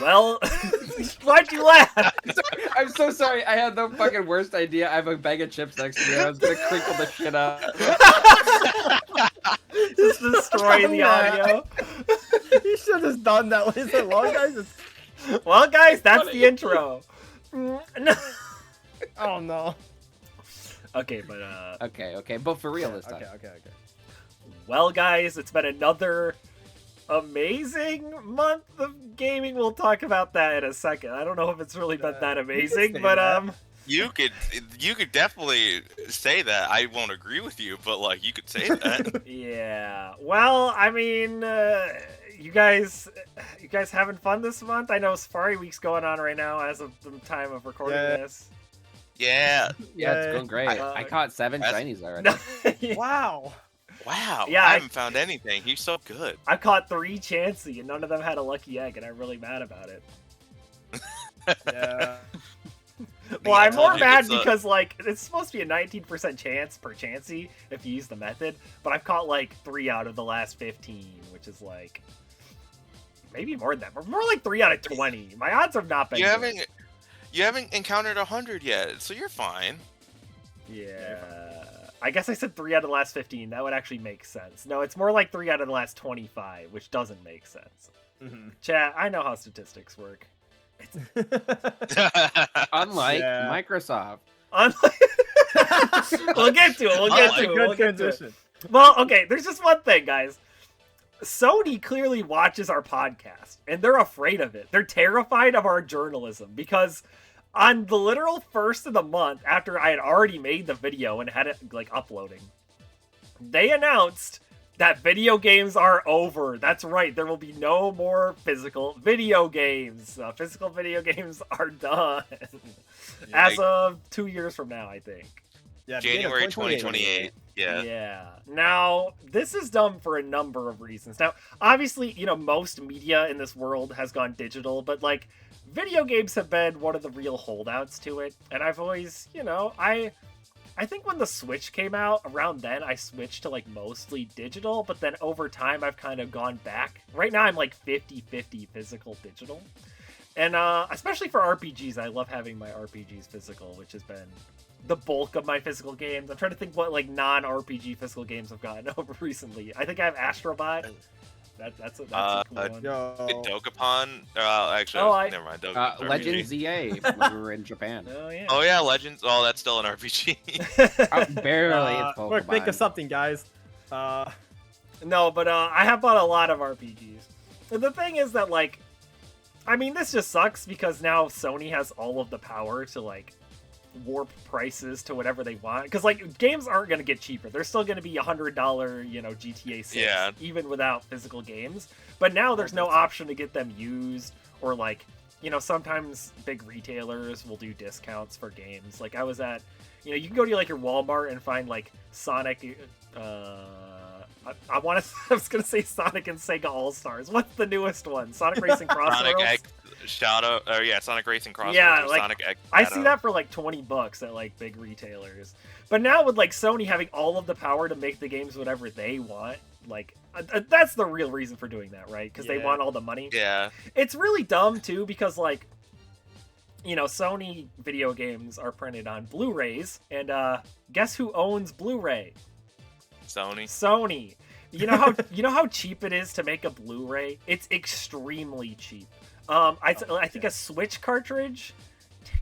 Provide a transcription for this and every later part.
Well, why'd you laugh? I'm so sorry. I had the fucking worst idea. I have a bag of chips next to me. I was gonna crinkle the shit up. Just destroying the audio. You should have just done that. What is it, well, guys? Well, guys, that's the intro. No. Oh no. Okay, but Okay, but for real this time. Okay. well, guys, it's been another amazing month of gaming. We'll talk about that in a second. I don't know if it's really been that amazing, say but that. You could definitely say that. I won't agree with you, but like you could say that. yeah. Well, I mean, you guys having fun this month? I know Safari Week's going on right now as of the time of recording this. Yeah. Yeah, it's going great. Uh, I caught 7 shinies already. Wow. Wow. Yeah, I haven't found anything. He's so good. I caught 3 Chansey, and none of them had a lucky egg, and I'm really mad about it. Yeah. Well, I I'm told more you, mad it's a- because, like, it's supposed to be a 19% chance per Chansey if you use the method, but I've caught, like, 3 out of the last 15, which is, like, maybe more than that, but more like 3 out of 20. My odds have not been good. You haven't encountered 100 yet, so you're fine. Yeah. I guess I said 3 out of the last 15. That would actually make sense. No, it's more like 3 out of the last 25, which doesn't make sense. Mhm. Chat, I know how statistics work. Unlike Yeah. Microsoft. We'll get to it. We'll get to it. Good We'll get to it. transition. Well, okay, there's just one thing, guys. Sony clearly watches our podcast, and they're afraid of it. They're terrified of our journalism, because on the literal first of the month, after I had already made the video and had it, like, uploading, they announced that video games are over. That's right, there will be no more physical video games. Physical video games are done. As of 2 years from now, I think. Yeah, January beginning of 2028. Yeah. Yeah. Now, this is dumb for a number of reasons. Now, obviously, you know, most media in this world has gone digital, but, like, video games have been one of the real holdouts to it. And I've always, you know, I think when the Switch came out, around then, I switched to, like, mostly digital, but then over time, I've kind of gone back. Right now, I'm, like, 50-50 physical digital. And especially for RPGs, I love having my RPGs physical, which has been the bulk of my physical games. I'm trying to think what, like, non-RPG physical games I've gotten over recently. I think I have Astrobot. That's a cool one. Yo. Dokapon? Actually, never mind. Legend ZA when we were in Japan. Oh, yeah. Oh yeah, Legends. Oh, that's still an RPG. Barely. It's Quick, think Pokemon. of something, guys. No, but I have bought a lot of RPGs. And the thing is that, like, I mean, this just sucks because now Sony has all of the power to, like, warp prices to whatever they want. Because, like, games aren't going to get cheaper. They're still going to be $100, you know, GTA 6, Yeah. even without physical games. But now there's no option to get them used, or, like, you know, sometimes big retailers will do discounts for games. Like, I was at, you know, you can go to, like, your Walmart and find, like, Sonic, I want to. I was gonna say Sonic and Sega All Stars. What's the newest one? Sonic Racing Crossroads. Sonic X Shadow. Yeah, Sonic Racing Crossroads. Yeah, or like, Sonic X I Shadow. see that for like $20 at like big retailers. But now with like Sony having all of the power to make the games whatever they want, like that's the real reason for doing that, right? Because they Yeah. want all the money. Yeah. It's really dumb too because, like, you know, Sony video games are printed on Blu-rays, and guess who owns Blu-ray? Sony. You know how cheap it is to make a Blu-ray? It's extremely cheap. I think a Switch cartridge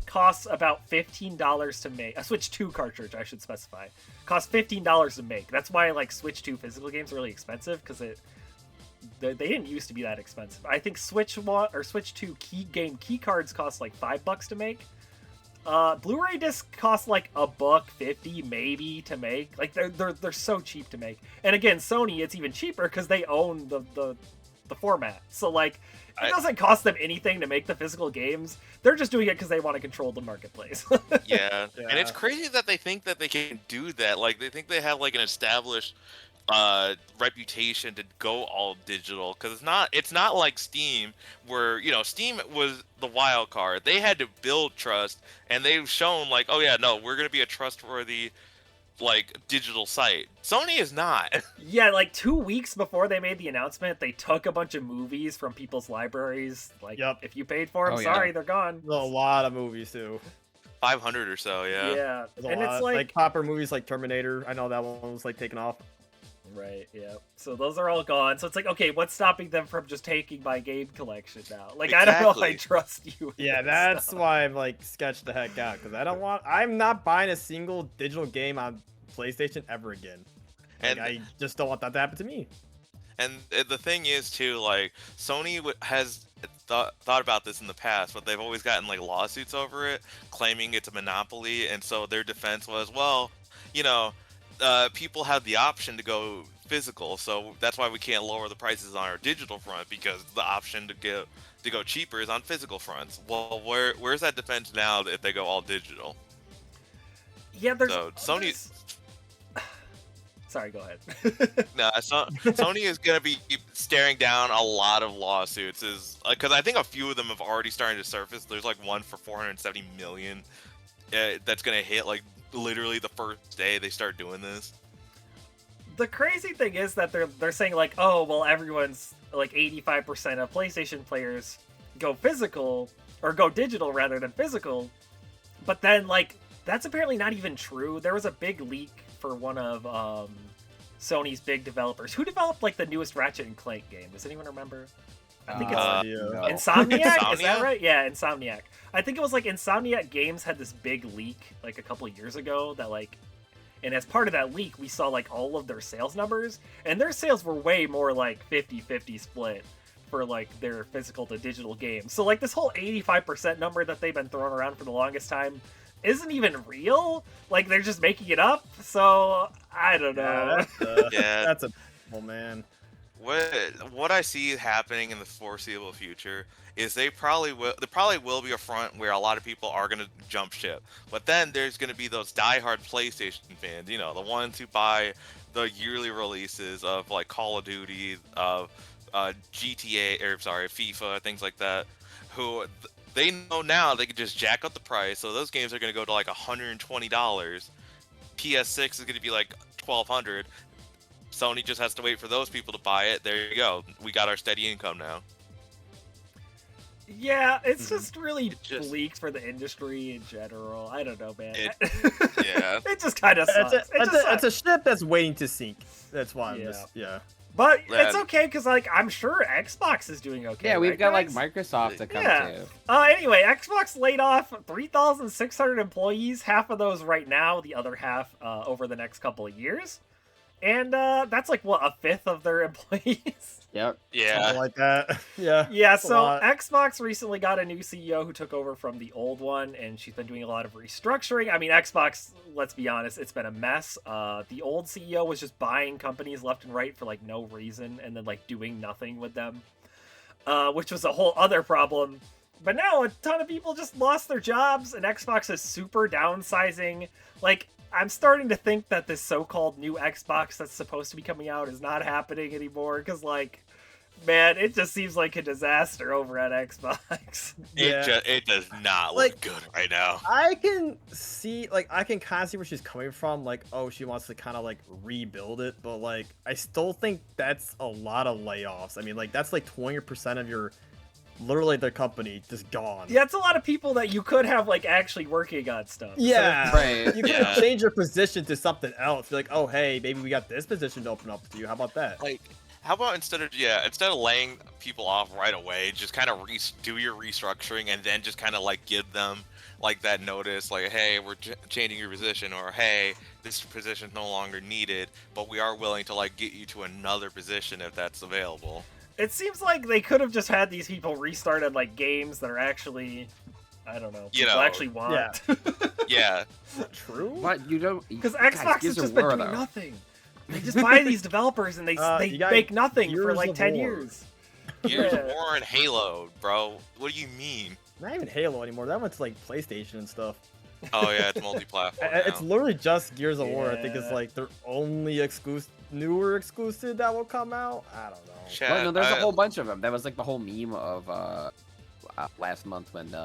costs about $15 to make. A Switch 2 cartridge, I should specify, costs $15 to make. That's why, like, Switch 2 physical games are really expensive, because they didn't used to be that expensive. I think Switch 1 or Switch 2 key cards cost like $5 to make. Blu-ray discs cost like $1.50 maybe to make. Like they're so cheap to make. And again, Sony, it's even cheaper because they own the format. So like it doesn't cost them anything to make the physical games. They're just doing it because they want to control the marketplace. Yeah. Yeah. And it's crazy that they think that they can do that. Like they think they have like an established reputation to go all digital, because it's not like Steam, where, you know, Steam was the wild card. They had to build trust, and they've shown like, oh yeah, no, we're gonna be a trustworthy like digital site. Sony is not. Yeah, like 2 weeks before they made the announcement, they took a bunch of movies from people's libraries. Like, Yep. if you paid for them, Oh, yeah. sorry, they're gone. There's a lot of movies too. 500 or so, yeah. Yeah, There's a and lot. it's like popular movies like Terminator. I know that one was like taken off. right, yeah. So those are all gone. So it's like, okay, what's stopping them from just taking my game collection now? Like, I don't know if I Exactly. trust you. with Yeah, this that's stuff. why I'm like sketched the heck out because I'm not buying a single digital game on PlayStation ever again. Like, And I just don't want that to happen to me. And the thing is too, like Sony has thought about this in the past, but they've always gotten like lawsuits over it, claiming it's a monopoly. And so their defense was, well, you know, people have the option to go physical, so that's why we can't lower the prices on our digital front because the option to go cheaper is on physical fronts. Well, where's that defense now if they go all digital? Yeah, there's. So Sony. there's- Sorry, go ahead. No, Sony is gonna be staring down a lot of lawsuits, because I think a few of them have already started to surface. There's like one for 470 million that's gonna hit like literally the first day they start doing this. The crazy thing is that they're saying like, oh, well, everyone's like 85% of PlayStation players go physical or go digital rather than physical, but then like that's apparently not even true. There was a big leak for one of Sony's big developers. Who developed like the newest Ratchet and Clank game? Does anyone remember? I think it's no. Insomniac. Is that Insomnia? right? Yeah, Insomniac. I think it was like Insomniac Games had this big leak like a couple of years ago that like, and as part of that leak, we saw like all of their sales numbers, and their sales were way more like 50-50 split for like their physical to digital games. So like this whole 85% number that they've been throwing around for the longest time isn't even real. Like they're just making it up. So I don't know. Yeah. That's a man. What I see happening in the foreseeable future is there probably will be a front where a lot of people are gonna jump ship, but then there's gonna be those diehard PlayStation fans, you know, the ones who buy the yearly releases of like Call of Duty, of GTA, or sorry, FIFA, things like that, who they know now they can just jack up the price, so those games are gonna go to like $120. PS6 is gonna be like $1,200. Sony just has to wait for those people to buy it. There you go. We got our steady income now. Yeah, it's just really just- bleak for the industry in general. I don't know, man. Yeah. It just kind of sucks. It's a ship that's waiting to sink. That's why I'm Yeah. just But Yeah. it's okay because like I'm sure Xbox is doing okay. Yeah, we've right, got like guys? Microsoft to come Yeah. to. Anyway, Xbox laid off 3,600 employees. Half of those right now, the other half over the next couple of years. And that's like what, a fifth of their employees. Yep. Yeah. something like that. Yeah. Yeah, That's a so lot. Xbox recently got a new CEO who took over from the old one, and she's been doing a lot of restructuring. I mean, Xbox, let's be honest, it's been a mess. The old CEO was just buying companies left and right for like no reason, and then like doing nothing with them, which was a whole other problem. But now a ton of people just lost their jobs, and Xbox is super downsizing. Like, I'm starting to think that this so-called new Xbox that's supposed to be coming out is not happening anymore, because like, man, it just seems like a disaster over at Xbox. It does not Like- look good right now. I can kind of see where she's coming from. Like, oh, she wants to kind of like rebuild it, but like, I still think that's a lot of layoffs. I mean, like, that's like 20% of your, literally, the company just gone. Yeah, it's a lot of people that you could have like actually working on stuff. Yeah. Right. You could Yeah. change your position to something else. Be like, oh, hey, maybe we got this position to open up to you. How about that? Like, how about instead of laying people off right away, just kind of do your restructuring and then just kind of like give them like that notice, like, hey, we're changing your position, or hey, this position's no longer needed, but we are willing to like get you to another position if that's available. It seems like they could have just had these people restarted like games that are actually, I don't know, You people know, actually want. Yeah. True. What you don't? Because guys, Xbox has Gears of just been War, doing though. nothing. They just buy these developers and they You got make nothing for Gears like of 10 War. years. Gears of Yeah. War and Halo, bro. What do you mean? Not even Halo anymore. That went's like PlayStation and stuff. Oh yeah, it's multi-platform now. It's literally just Gears of War. I think it's Yeah. like their only newer exclusive that will come out. I don't know. Chat, Well, no, there's a I- whole bunch of them. That was like the whole meme of last month when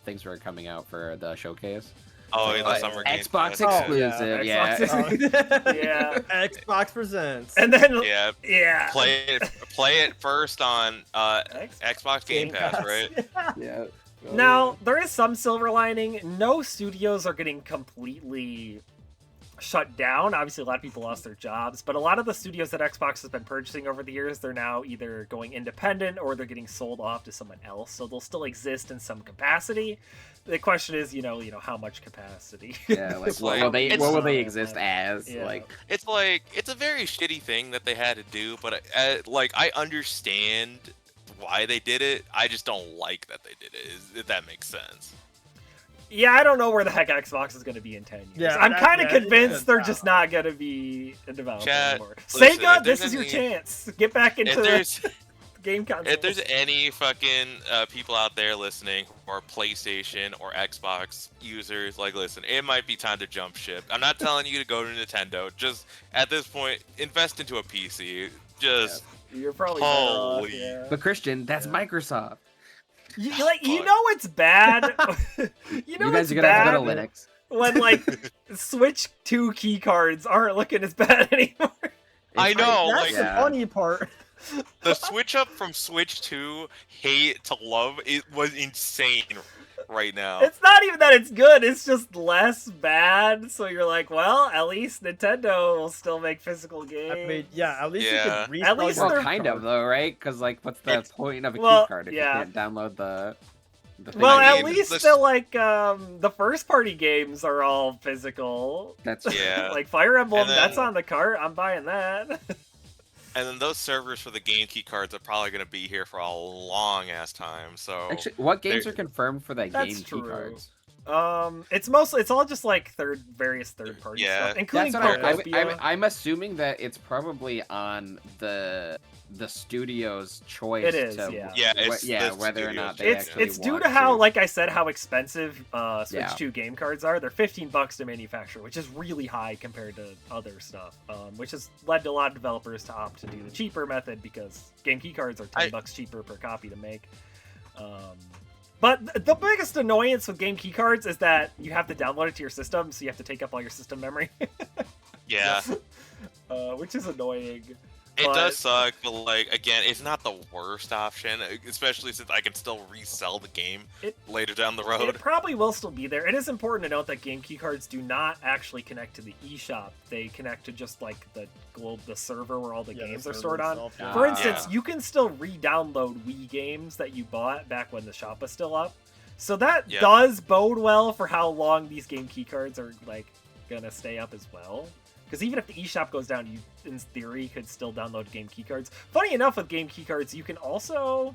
things were coming out for the showcase. Oh, the Like, Summer Game Xbox Pass, exclusive, yeah. Xbox yeah. Xbox presents. And then Yeah. Play it first on Xbox Game Pass, right? Yeah. Now, there is some silver lining. No studios are getting completely shut down. Obviously, a lot of people lost their jobs, but a lot of the studios that Xbox has been purchasing over the years, they're now either going independent or they're getting sold off to someone else. So they'll still exist in some capacity. The question is, how much capacity? Yeah, like what will they exist as? Yeah. Like It's a very shitty thing that they had to do, but I understand why they did it. I just don't like that they did it. If that makes sense. Yeah, I don't know where the heck Xbox is going to be in 10 years. Yeah, I'm kind of convinced they're just not going to be in development anymore. Listen, Sega, this is your chance. Get back into the game console. If there's any fucking people out there listening or PlayStation or Xbox users, listen, it might be time to jump ship. I'm not telling you to go to Nintendo. Just at this point, invest into a PC. Just you're probably holy. better off, yeah. But Christian, that's Microsoft. You know it's bad. you guys are gonna have to go to Linux. When Switch 2 key cards aren't looking as bad anymore. I know. That's the funny part. The switch up from Switch 2 hate to love, it was insane right now. It's not even that it's good, it's just less bad. So you're like, well, at least Nintendo will still make physical games. I mean, at least you At could least least they're- Kind of though, right? Because what's the point of a key card if you can't download the thing? Well, at least the first party games are all physical. That's like Fire Emblem, that's on the cart. I'm buying that. And then those servers for the game key cards are probably going to be here for a long ass time. So actually, what games are confirmed for that game key cards? It's all just like various third party stuff, including I'm assuming that it's probably on the studio's choice. It is, whether or not they it's due to how, like I said, how expensive Switch 2 game cards are. They're $15 to manufacture, which is really high compared to other stuff, which has led to a lot of developers to opt to do the cheaper method because game key cards are $10 cheaper per copy to make. But the biggest annoyance with game key cards is that you have to download it to your system, so you have to take up all your system memory. Which is annoying. It does suck, but again, it's not the worst option, especially since I can still resell the game later down the road. It probably will still be there. It is important to note that game key cards do not actually connect to the eShop. They connect to just the server where all the games are stored on. For instance, you can still re-download Wii games that you bought back when the shop was still up. So that does bode well for how long these game key cards are gonna stay up as well. Because even if the eShop goes down, you, in theory, could still download game keycards. Funny enough, with game keycards, you can also...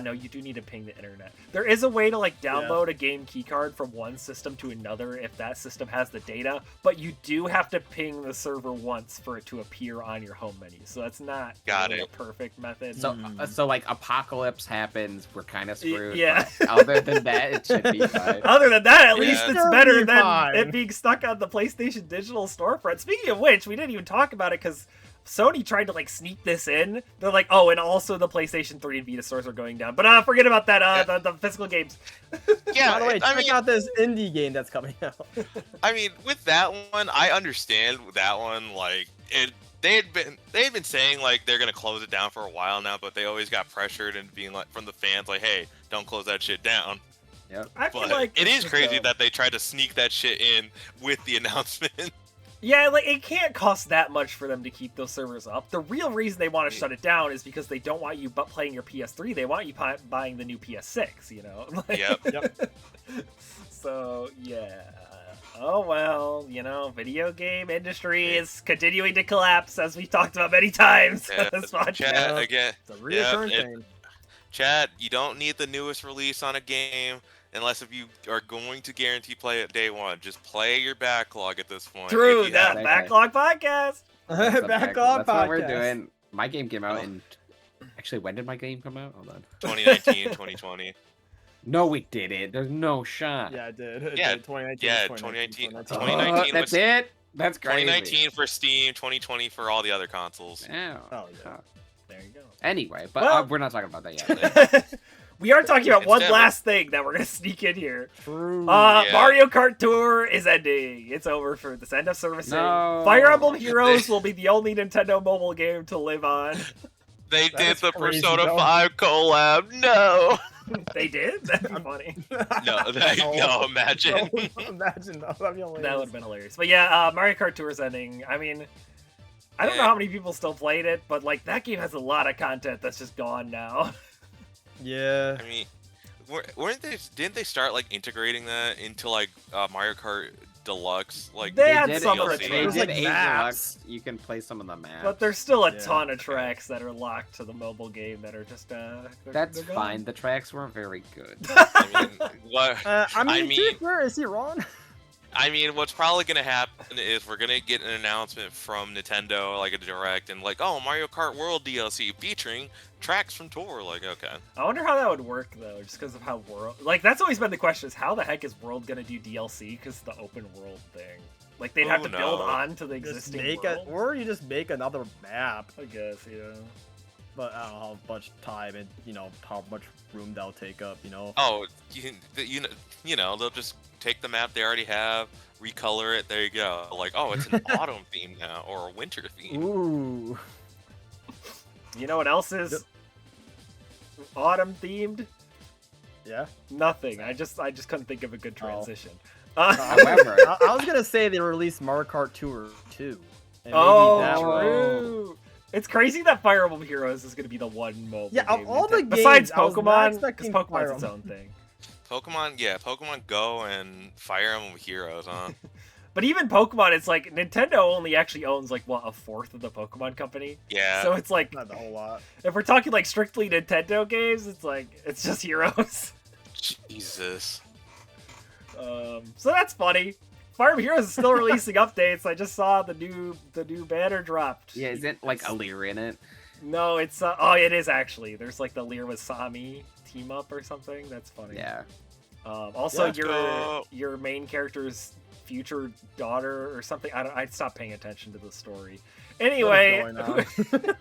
no, you do need to ping the internet. There is a way to download a game keycard from one system to another if that system has the data, but you do have to ping the server once for it to appear on your home menu. So that's not a perfect method. So, apocalypse happens, we're kind of screwed. Yeah. Other than that, it should be fine. Other than that, at least it's better than it being stuck on the PlayStation Digital storefront. Speaking of which, we didn't even talk about it because Sony tried to sneak this in. They're like, oh, and also the PlayStation 3 and Vita stores are going down. But forget about that. The physical games. By the way, check out this indie game that's coming out. I mean, with that one, I understand that one. They had been saying they're gonna close it down for a while now, but they always got pressured and being from the fans hey, don't close that shit down. Yeah, I feel like it is crazy that they tried to sneak that shit in with the announcement. Yeah, it can't cost that much for them to keep those servers up. The real reason they want to shut it down is because they don't want you playing your PS3. They want you buying the new PS6, Yep. So, yeah. Oh, well, video game industry is continuing to collapse, as we've talked about many times on this podcast. Chat, again. It's a reoccurring thing. Chat, you don't need the newest release on a game. Unless if you are going to guarantee play it day one, just play your backlog at this point. True, that Backlog podcast. Backlog podcast. That's what we're doing. My game came out in... Actually, when did my game come out? Hold on. 2019, 2020. No, we didn't. There's no shot. Yeah, it did. Yeah, 2019. yeah, 2019 that's it? That's crazy. 2019 for Steam, 2020 for all the other consoles. Yeah. Oh, yeah. There you go. Anyway, but we're not talking about that yet. We are talking about It's one never- last thing that we're gonna sneak in here. True. Yeah. Mario Kart Tour is ending. It's over for this end of servicing. No. Fire Emblem Heroes will be the only Nintendo mobile game to live on. They That did is the crazy, Persona though. 5 collab. No. They did? That'd be funny. No, imagine. Imagine that. That'd be hilarious. That would have been hilarious. But yeah, Mario Kart Tour is ending. I mean, I don't know how many people still played it, but like that game has a lot of content that's just gone now. Yeah. I mean, didn't they start like integrating that into like Mario Kart Deluxe? Like They had did some it- for DLC. They It was did like 8 maps. Deluxe. You can play some of the maps. But there's still a Yeah. ton of tracks that are locked to the mobile game that are just That's they're gone. fine. The tracks weren't very good. I mean, what? I mean, I to mean- be fair, is he wrong? I mean, what's probably gonna happen is we're gonna get an announcement from Nintendo, like a direct, and like, oh, Mario Kart World DLC featuring tracks from Tour. Like, okay, I wonder how that would work though, just because of how World. Like that's always been the question: is how the heck is World gonna do DLC? Because the open world thing, like they'd have Oh, to build no. on to the Just existing make world. or you just make another map. I guess, yeah. But I don't know how much time and how much room that'll take up. oh, you know, they'll just take the map they already have, recolor it. There you go. Like, oh, it's an autumn theme now or a winter theme. Ooh. You know what else is autumn themed? Yeah. Nothing. I just couldn't think of a good transition. However, I was gonna say they released Mario Kart Tour 2. And maybe Oh, that would- true. It's crazy that Fire Emblem Heroes is going to be the one mobile Yeah, of game all Nintendo- the besides games, I was not Pokemon, because expecting Fire Pokemon's its Emblem. own thing. Pokemon Go and Fire Emblem Heroes, huh? But even Pokemon, it's like Nintendo only actually owns like what, a fourth of the Pokemon company. Yeah. So it's like Not a whole lot. if we're talking like strictly Nintendo games, it's like it's just Heroes. Jesus. So that's funny. Fire Emblem Heroes is still releasing updates. I just saw the new banner dropped. yeah, isn't like a Lear in it? No, it's oh, it is actually. There's like the Lear with Sami team up or something. That's funny. Yeah. Also, Yeah. your main character's future daughter or something. I stopped paying attention to the story. Anyway, What is going on?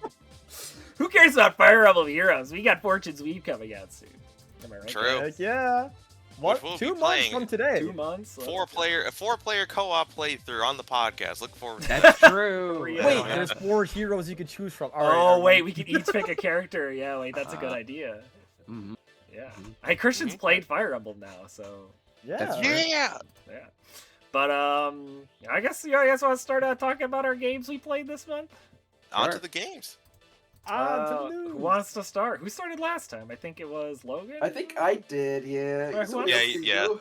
who cares about Fire Emblem Heroes? We got Fortune's Weave coming out soon. Am I right? True. Heck yeah. What? we'll 2 be months playing. from today. 2 months. A four-player co-op playthrough on the podcast. Look forward to That's true. Yeah. Wait, Yeah. there's 4 heroes you could choose from. All right, Oh everyone. wait, we can each pick a character. Yeah, wait, that's a good idea. Mhm. Yeah. Hey, Christian's played Fire Emblem now, so Yeah. That's Yeah. yeah. But I guess want to start out talking about our games we played this month. On to Sure. the games. On to the news. Who wants to start? Who started last time? I think it was Logan. I think I did, yeah. Alright, So what yeah, else do you yeah. do?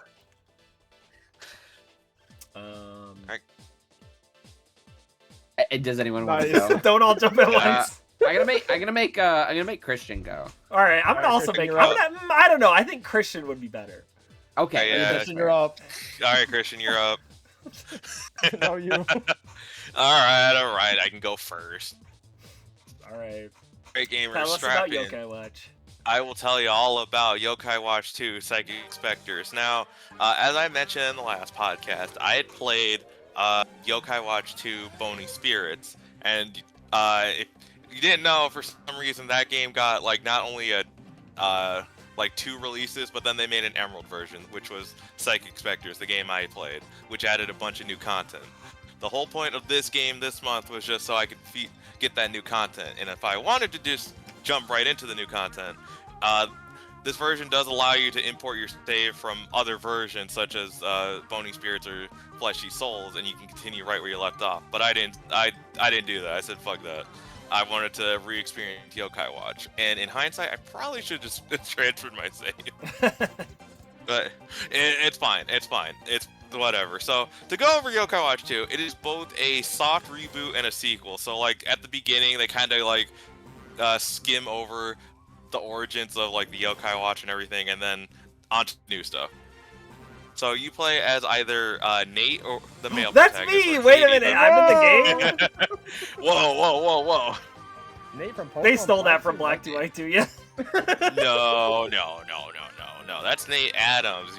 Does anyone want to Nice. go? Don't all jump at once. I'm gonna make Christian go. All right, I'm gonna Alright, also Christian, make. you're I'm up. gonna, I don't know. I think Christian would be better. Okay. Yeah, that's Christian, fair. you're up. All right, Christian, you're up. No, you. All right. I can go first. All right. Great gamer, Tell us strap about in. Yokai Watch. I will tell you all about Yokai Watch 2 Psychic Specters. Now, as I mentioned in the last podcast, I had played Yokai Watch 2 Bony Spirits, and if you didn't know, for some reason that game got like not only a like 2 releases, but then they made an Emerald version, which was Psychic Specters, the game I played, which added a bunch of new content. The whole point of this game this month was just so I could get that new content, and if I wanted to just jump right into the new content, this version does allow you to import your save from other versions, such as Bony Spirits or Fleshy Souls, and you can continue right where you left off. But I didn't do that. I said fuck that. I wanted to re-experience Yokai Watch, and in hindsight, I probably should just transferred my save. But it's fine. It's fine. It's whatever. So to go over Yokai Watch 2, it is both a soft reboot and a sequel. So like at the beginning, they kind of like skim over the origins of like the Yokai Watch and everything, and then onto new stuff. So you play as either Nate or the male. That's protagonist, me. or Wait a Katie, minute. the- I'm in the game. Whoa. Nate from Pokemon They stole that Black from Black to White too. Yeah. No. That's Nate Adams.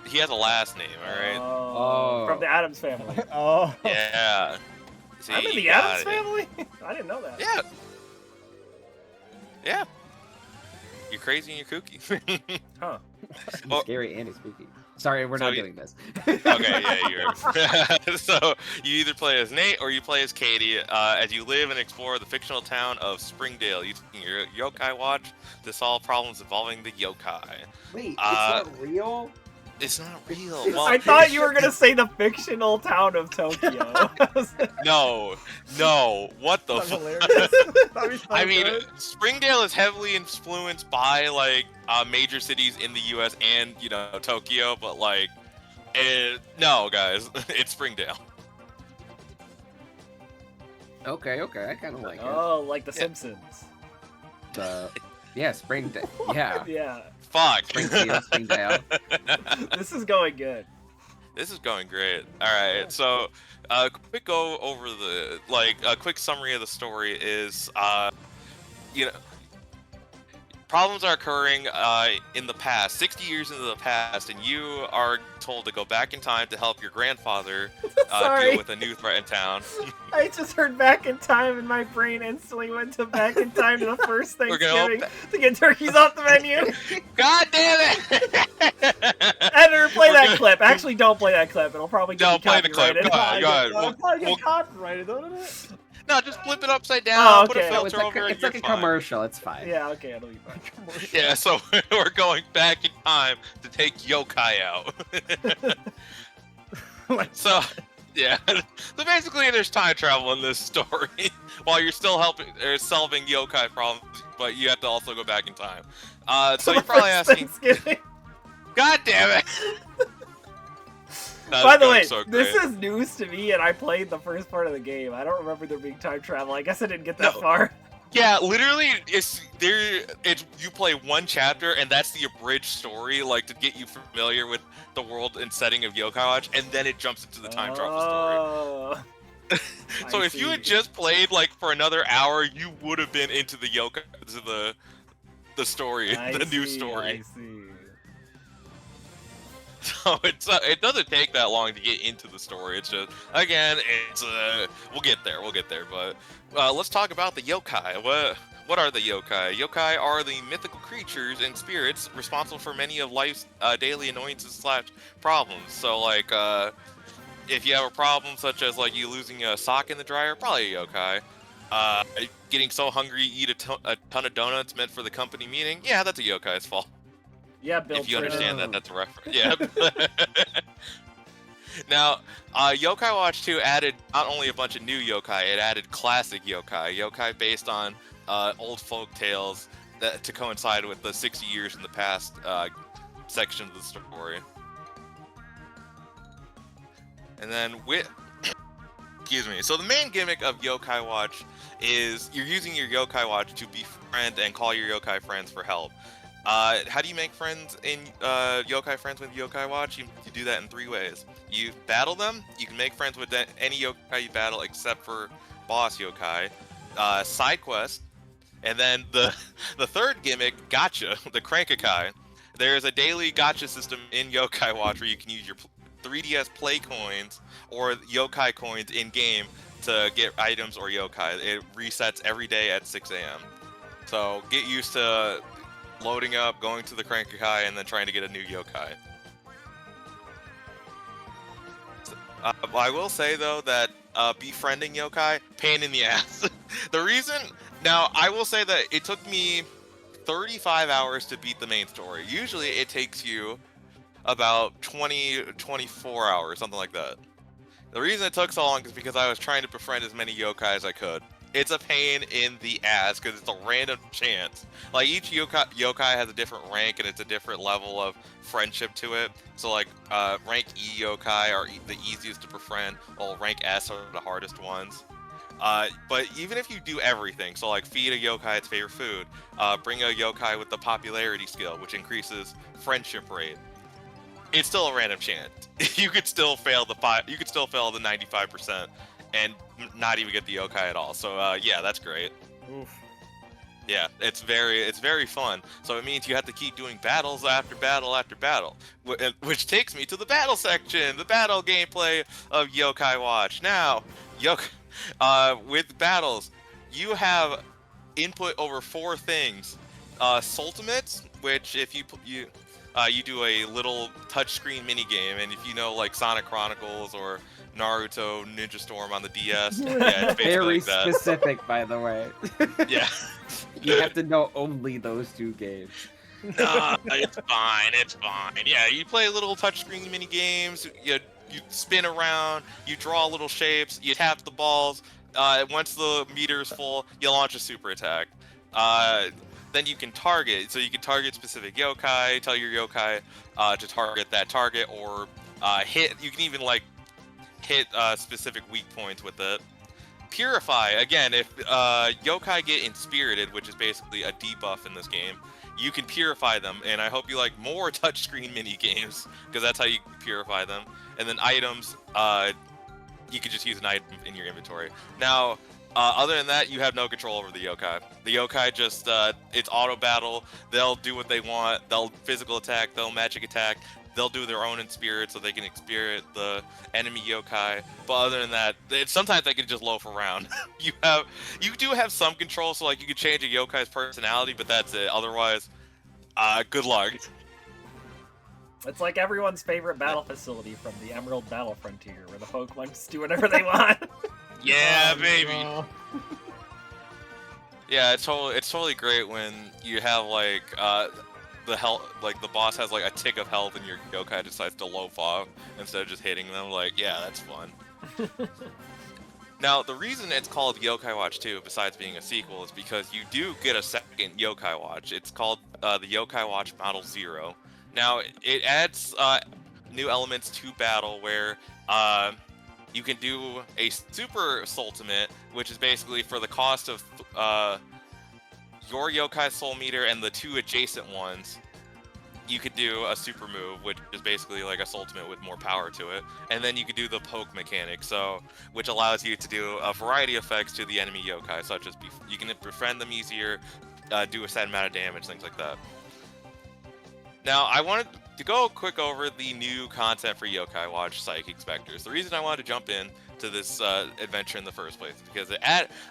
He has a last name, all right? Oh. From the Adams family. Oh. Yeah. See, I'm in you the got Adams it. family. I didn't know that. Yeah. Yeah. You're crazy and you're kooky. Huh. Oh. Scary and spooky. Sorry, we're So not you- doing this. Okay, yeah, you're. So you either play as Nate or you play as Katie, as you live and explore the fictional town of Springdale using your yokai watch to solve problems involving the yokai. Wait, it's Uh, not real? It's not real. It's- Well, I thought you were gonna say the fictional town of Tokyo. no, what the That's fuck? hilarious. That'd be so I mean, good. Springdale is heavily influenced by like major cities in the U.S. and Tokyo, but like, no, guys, it's Springdale. Okay, I kind of like Oh, like The Yeah. Simpsons. it. Yeah, Springdale. Yeah, Yeah, Fuck. Springdale. this is going good. This is going great. All right, so quick go over a quick summary of the story is, problems are occurring in the past, 60 years into the past, and you are told to go back in time to help your grandfather Sorry. deal with a new threat in town. I just heard back in time and my brain instantly went to back in time to the first We're gonna Thanksgiving to get turkeys off the menu. God damn it! Editor, play We're that good. clip. Actually, don't play that clip. It'll probably get Don't you play the clip. copyrighted. Go ahead, go ahead. That'll probably We'll- get copyrighted, don't it? No, just flip it upside down, put a okay. No, it's filter like, over it. it's like a you're fine. commercial. It's fine. Yeah, okay, it'll be fine. Yeah, so we're going back in time to take yokai out. So, yeah. So basically, there's time travel in this story while you're still solving yokai problems, but you have to also go back in time. So you're probably First asking, Thanksgiving. God damn it! That By was the going way, so this great. is news to me, and I played the first part of the game. I don't remember there being time travel. I guess I didn't get that No. far. Yeah, literally, you play one chapter, and that's the abridged story, like to get you familiar with the world and setting of Yokai Watch, and then it jumps into the time travel story. Oh. So I if you had see. just played like for another hour, you would have been into the the story, I the new see, story. I see. So it doesn't take that long to get into the story. It's just we'll get there, But let's talk about the yokai. What are the yokai? Yokai are the mythical creatures and spirits responsible for many of life's daily annoyances / problems. So like if you have a problem such as like you losing a sock in the dryer, probably a yokai. Getting so hungry you eat a ton of donuts meant for the company meeting, yeah, that's a yokai's fault. Yeah, Bill. If you Trigger. understand that, that's a reference. Yeah. Now, Yokai Watch 2 added not only a bunch of new yokai, it added classic yokai based on old folk tales to coincide with the 60 years in the past section of the story. And then excuse me. So the main gimmick of Yokai Watch is you're using your Yokai Watch to befriend and call your yokai friends for help. How do you make friends in yokai friends with Yokai Watch? You do that in 3 ways. You battle them. You can make friends with any yokai you battle except for boss yokai. Side quest, and then the third gimmick, gotcha, the Crankakai. There's a daily gotcha system in Yokai Watch where you can use your 3DS Play coins or yokai coins in game to get items or yokai. It resets every day at 6 a.m. So get used to loading up, going to the Crankakai, and then trying to get a new yokai. I will say though that befriending yokai, pain in the ass. The reason, now I will say that it took me 35 hours to beat the main story. Usually it takes you about 24 hours, something like that. The reason it took so long is because I was trying to befriend as many yokai as I could. It's a pain in the ass because it's a random chance. Like each yokai has a different rank and it's a different level of friendship to it. So like rank E yokai are the easiest to befriend, while rank S are the hardest ones. But even if you do everything, so like feed a yokai its favorite food, bring a yokai with the popularity skill, which increases friendship rate, it's still a random chance. You could still fail the 95% and not even get the yokai at all. So yeah, that's great. Oof. Yeah, it's very fun. So it means you have to keep doing battles after battle after battle, which takes me to the battle section, the battle gameplay of Yokai Watch. Now, with battles, you have input over 4 things Ultimates, which if you do a little touchscreen mini game, and if you know like Sonic Chronicles or Naruto Ninja Storm on the DS, yeah, it's basically Very like that. specific, by the way. Yeah. You have to know only those 2 games. Nah, it's fine. It's fine. Yeah, you play little touchscreen mini games. You spin around. You draw little shapes. You tap the balls. Once the meter is full, you launch a super attack. Then you can target. So you can target specific yokai. Tell your yokai to target that target, or hit. You can even like hit specific weak points with it. Purify. Again, if yokai get inspirited, which is basically a debuff in this game, you can purify them, and I hope you like more touchscreen mini games, because that's how you purify them. And then items, you can just use an item in your inventory. Now, other than that, you have no control over the yokai. The yokai just, it's auto battle. They'll do what they want. They'll physical attack. They'll magic attack. They'll do their own in spirit, so they can spirit the enemy yokai. But other than that, sometimes they can just loaf around. You do have some control, so like you can change a yokai's personality, but that's it. Otherwise, good luck. It's like everyone's favorite battle facility from the Emerald Battle Frontier, where the Pokemon just do whatever they want. Yeah, Oh, baby. no. Yeah, it's totally great when you have like the health, like the boss has like a tick of health and your yokai decides to loaf off instead of just hitting them. Like, yeah, that's fun. Now, the reason it's called Yokai Watch 2, besides being a sequel, is because you do get a second Yokai Watch. It's called the Yokai Watch Model 0. Now, it adds new elements to battle where you can do a Super Ultimate, which is basically for the cost of your Yokai Soul Meter and the 2 adjacent ones, you could do a super move, which is basically like a Ultimate with more power to it. And then you could do the poke mechanic, which allows you to do a variety of effects to the enemy yokai, such as you can befriend them easier, do a set amount of damage, things like that. Now, I wanted to go quick over the new content for Yokai Watch Psychic Specters. The reason I wanted to jump in to this adventure in the first place is because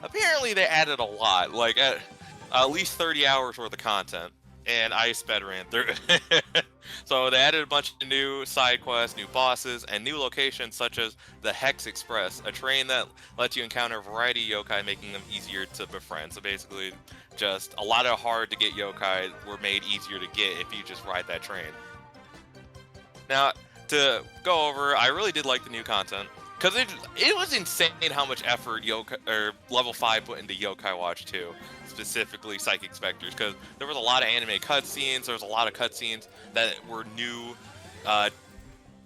apparently they added a lot, like at least 30 hours worth of content, and I sped ran through it. So they added a bunch of new side quests, new bosses, and new locations such as the Hex Express, a train that lets you encounter a variety of yokai, making them easier to befriend. So basically, just a lot of hard to get yokai were made easier to get if you just ride that train. Now, to go over, I really did like the new content, because it was insane how much effort Level 5 put into Yokai Watch 2, specifically Psychic Specters, because there was a lot of anime cutscenes, there was a lot of cutscenes that were new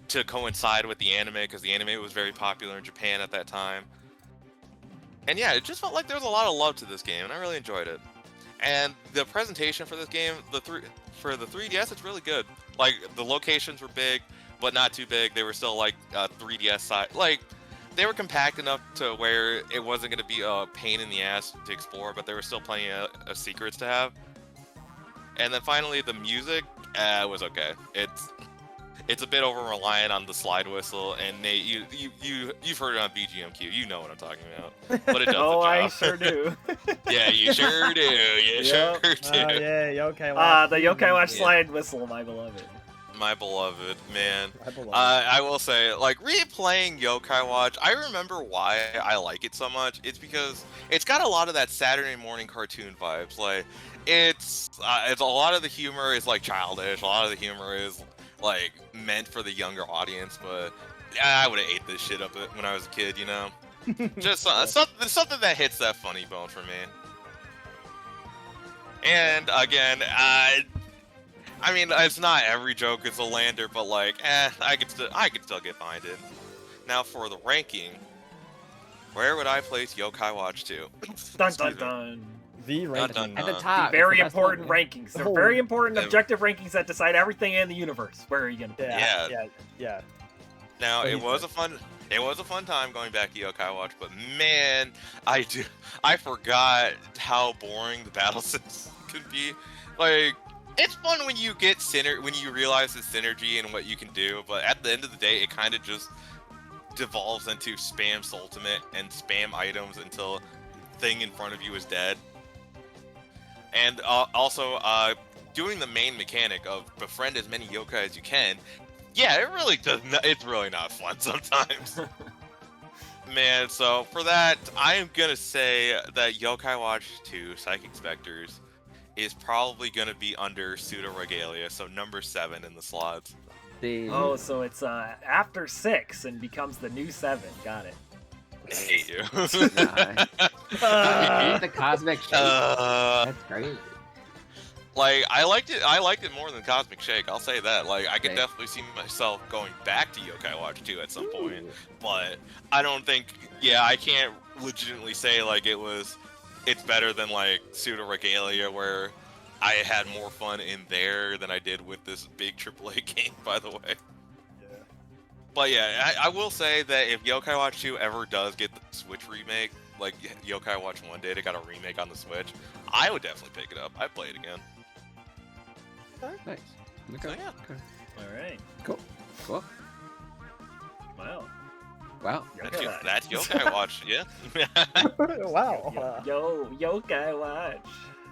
to coincide with the anime, because the anime was very popular in Japan at that time. And yeah, it just felt like there was a lot of love to this game, and I really enjoyed it. And the presentation for this game, for the 3DS, it's really good. Like, the locations were big, but not too big. They were still like 3DS size. Like, they were compact enough to where it wasn't going to be a pain in the ass to explore, but there were still plenty of secrets to have. And then finally, the music was okay. It's a bit over reliant on the slide whistle, and Nate, you've heard it on BGMQ. You know what I'm talking about. But it does Oh, the I job. sure do. Yeah, you sure do. You sure do. Yeah, Yokai Watch. The Yokai Watch Yeah. slide whistle, my beloved. My beloved, man. I believe it. I will say, like, replaying Yokai Watch, I remember why I like it so much. It's because it's got a lot of that Saturday morning cartoon vibes. Like, it's a lot of the humor is like childish. A lot of the humor is like meant for the younger audience. But I would have ate this shit up when I was a kid, you know. Just something that hits that funny bone for me. And again, I mean, it's not every joke is a lander, but like, I could still get behind it. Now for the ranking, where would I place Yokai Watch 2? Dun dun dun. The ranking. dun, At the dun. top. The very it's the best important one. rankings. They're Oh. very important Yeah. objective rankings that decide everything in the universe. Where are you gonna put it? Yeah. Now What do it you was a fun time going back to Yokai Watch, but man, I forgot how boring the battle systems could be. Like, it's fun when you get when you realize the synergy and what you can do, but at the end of the day, it kind of just devolves into spam ultimate and spam items until thing in front of you is dead. and also doing the main mechanic of befriend as many yokai as you can. Yeah, it really does. It's really not fun sometimes. Man, so for that, I am gonna say that Yokai Watch 2 Psychic Specters is probably gonna be under Pseudo Regalia, so number 7 in the slots. Oh, so it's after 6 and becomes the new 7. Got it. I hate you. The Cosmic Shake. That's great. Like I liked it more than Cosmic Shake. I'll say that. Like I could Okay. definitely see myself going back to Yokai Watch 2 at some point, but I don't think. Yeah, I can't legitimately say like it's better than like Pseudo Regalia, where I had more fun in there than I did with this big AAA game. By the way. Yeah. But yeah, I will say that if Yokai Watch 2 ever does get the Switch remake, like Yokai Watch 1 did, it got a remake on the Switch, I would definitely pick it up. I'd play it again. Nice. So Okay. yeah. Okay. All right. Cool. Cool. Wow. Wow. That's Yokai Watch, yeah. Wow. Yokai Watch.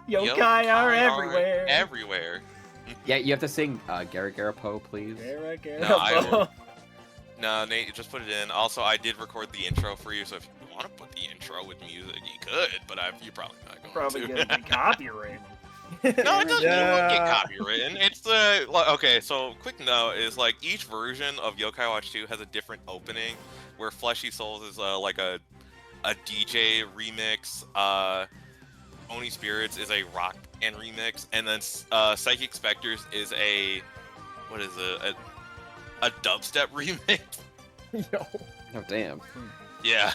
Yokai are everywhere. Everywhere. Yeah, you have to sing Gara Gara Po, please. No, I will. No, Nate, you just put it in. Also, I did record the intro for you, so if you want to put the intro with music, you could, but you're probably not going Probably to. gonna be copyrighted. No, it doesn't. You won't get Yeah. copywritten. It's okay. So quick note is like each version of Yokai Watch 2 has a different opening. Where Fleshy Souls is like a DJ remix. Oni Spirits is a rock and remix, and then Psychic Specters is a dubstep remix. Yo. Oh, damn. Yeah,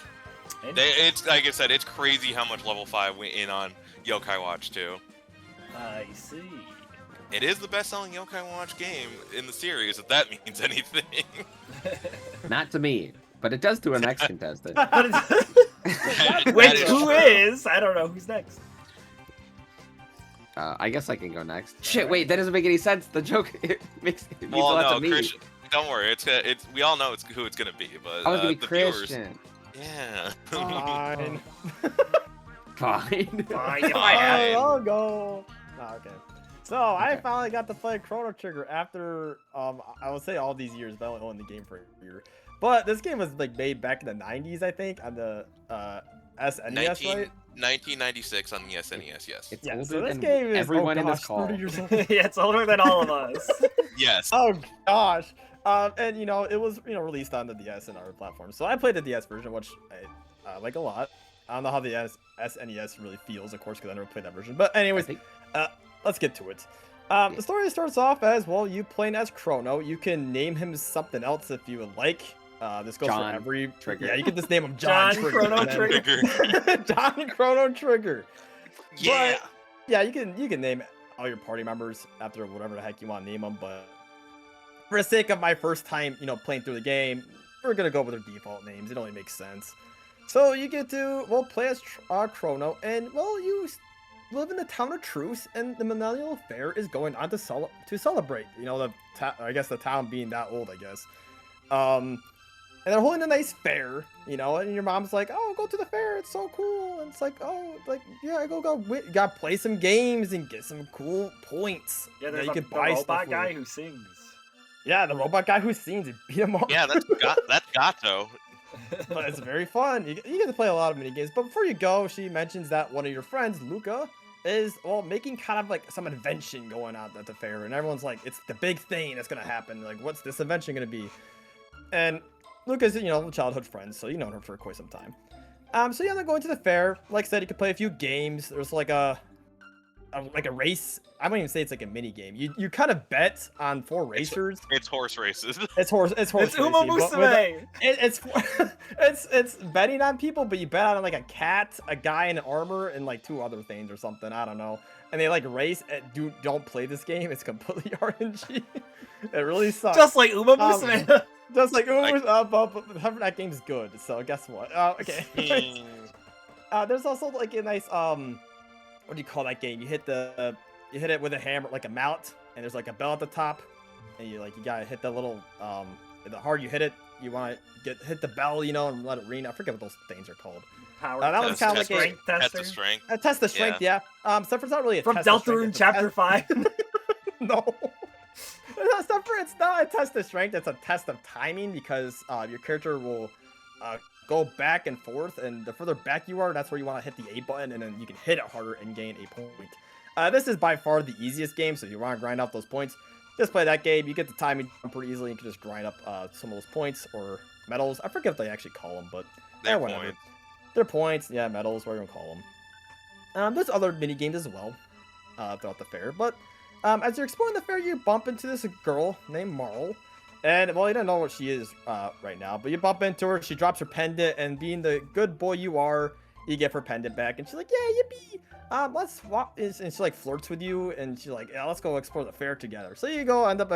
it's like I said, it's crazy how much Level 5 went in on Yokai Watch 2. I see. It is the best-selling Yokai Watch game in the series, if that means anything. Not to me, but it does to an next contestant. But it's- That Wait, is who true. is? I don't know who's next. I guess I can go next. Shit, wait, that doesn't make any sense. The joke it makes it means a Well, lot no, to me. Christian, don't worry. It's we all know who it's gonna be, but I was gonna be the viewers, Christian. yeah. Fine. Fine. Fine, if I had it. I'll go. Oh, okay. So I Okay. finally got to play Chrono Trigger after I would say all these years, but I only owned the game for a year. But this game was like made back in the 90s, I think, on the SNES, right? 1996 on the SNES, yes. It's Yeah. older So this than game is everyone oh in this gosh, call. 30 years old. Yeah, it's older than all of us. Yes. Oh gosh. And you know, it was released on the DS and other platforms. So I played the DS version, which I like a lot. I don't know how the SNES really feels, of course, because I never played that version. But I anyways, think let's get to it. The story starts off as, well, you playing as Chrono. You can name him something else if you would like. This goes John for every Trigger. Yeah, you can just name him John, John Trigger. Chrono and then- Trigger. John Chrono Trigger. Yeah. Yeah, you can name all your party members after whatever the heck you want to name them, but for the sake of my first time, playing through the game, we're gonna go with their default names. It only makes sense. So you get to play as Chrono, and you live in the town of Truce, and the Millennial Fair is going on to celebrate. I guess the town being that old, I guess. And they're holding a nice fair, and your mom's like, "Oh, go to the fair, it's so cool." And it's like, "Oh, yeah, go. You gotta play some games and get some cool points." Yeah, there's you a can the buy stuff robot with guy it. who sings. Yeah, the robot guy who sings and beat him up. Yeah, that's Gato. But it's very fun. You get to play a lot of mini games. But before you go, she mentions that one of your friends, Luca, is making kind of like some invention going on at the fair, and everyone's like, "It's the big thing that's gonna happen. Like, what's this invention gonna be?" And Luca's, childhood friends, so you know her for quite some time. So yeah, they're going to the fair. Like I said, you can play a few games. There's like a race. I wouldn't even say it's like a mini game. You kind of bet on 4 racers. It's horse races. It's horse. It's Uma racing, but with Musume. it's betting on people, but you bet on like a cat, a guy in armor, and like 2 other things or something. I don't know. And they like race. Don't play this game. It's completely RNG. It really sucks. Just like Uma Musume. Just like but that game's good. So guess what? Okay. There's also like a nice what do you call that game? You hit it with a hammer, like a mallet, and there's like a bell at the top, and you gotta hit the little the harder you hit it, you want to hit the bell, and let it ring. I forget what those things are called. Power that was test, kind of like strength Test tester. of strength. A test of strength, yeah. Sephiroth's not really a From test of strength, Deltarune it's a Chapter test- 5. No. It's not a test of strength, it's a test of timing because your character will go back and forth, and the further back you are, that's where you want to hit the A button, and then you can hit it harder and gain a point. This is by far the easiest game, so if you want to grind out those points, just play that game. You get the timing pretty easily, you can just grind up some of those points or medals. I forget what they actually call them, but They're whatever. points. They're points, yeah, medals, whatever you want to call them. There's other mini games as well throughout the fair, but as you're exploring the fair, you bump into this girl named Marl. And, well, you don't know what she is right now, but you bump into her, she drops her pendant, and being the good boy you are, you give her pendant back, and she's like, yeah, yippee, let's swap, and she, like, flirts with you, and she's like, yeah, let's go explore the fair together. So you go end up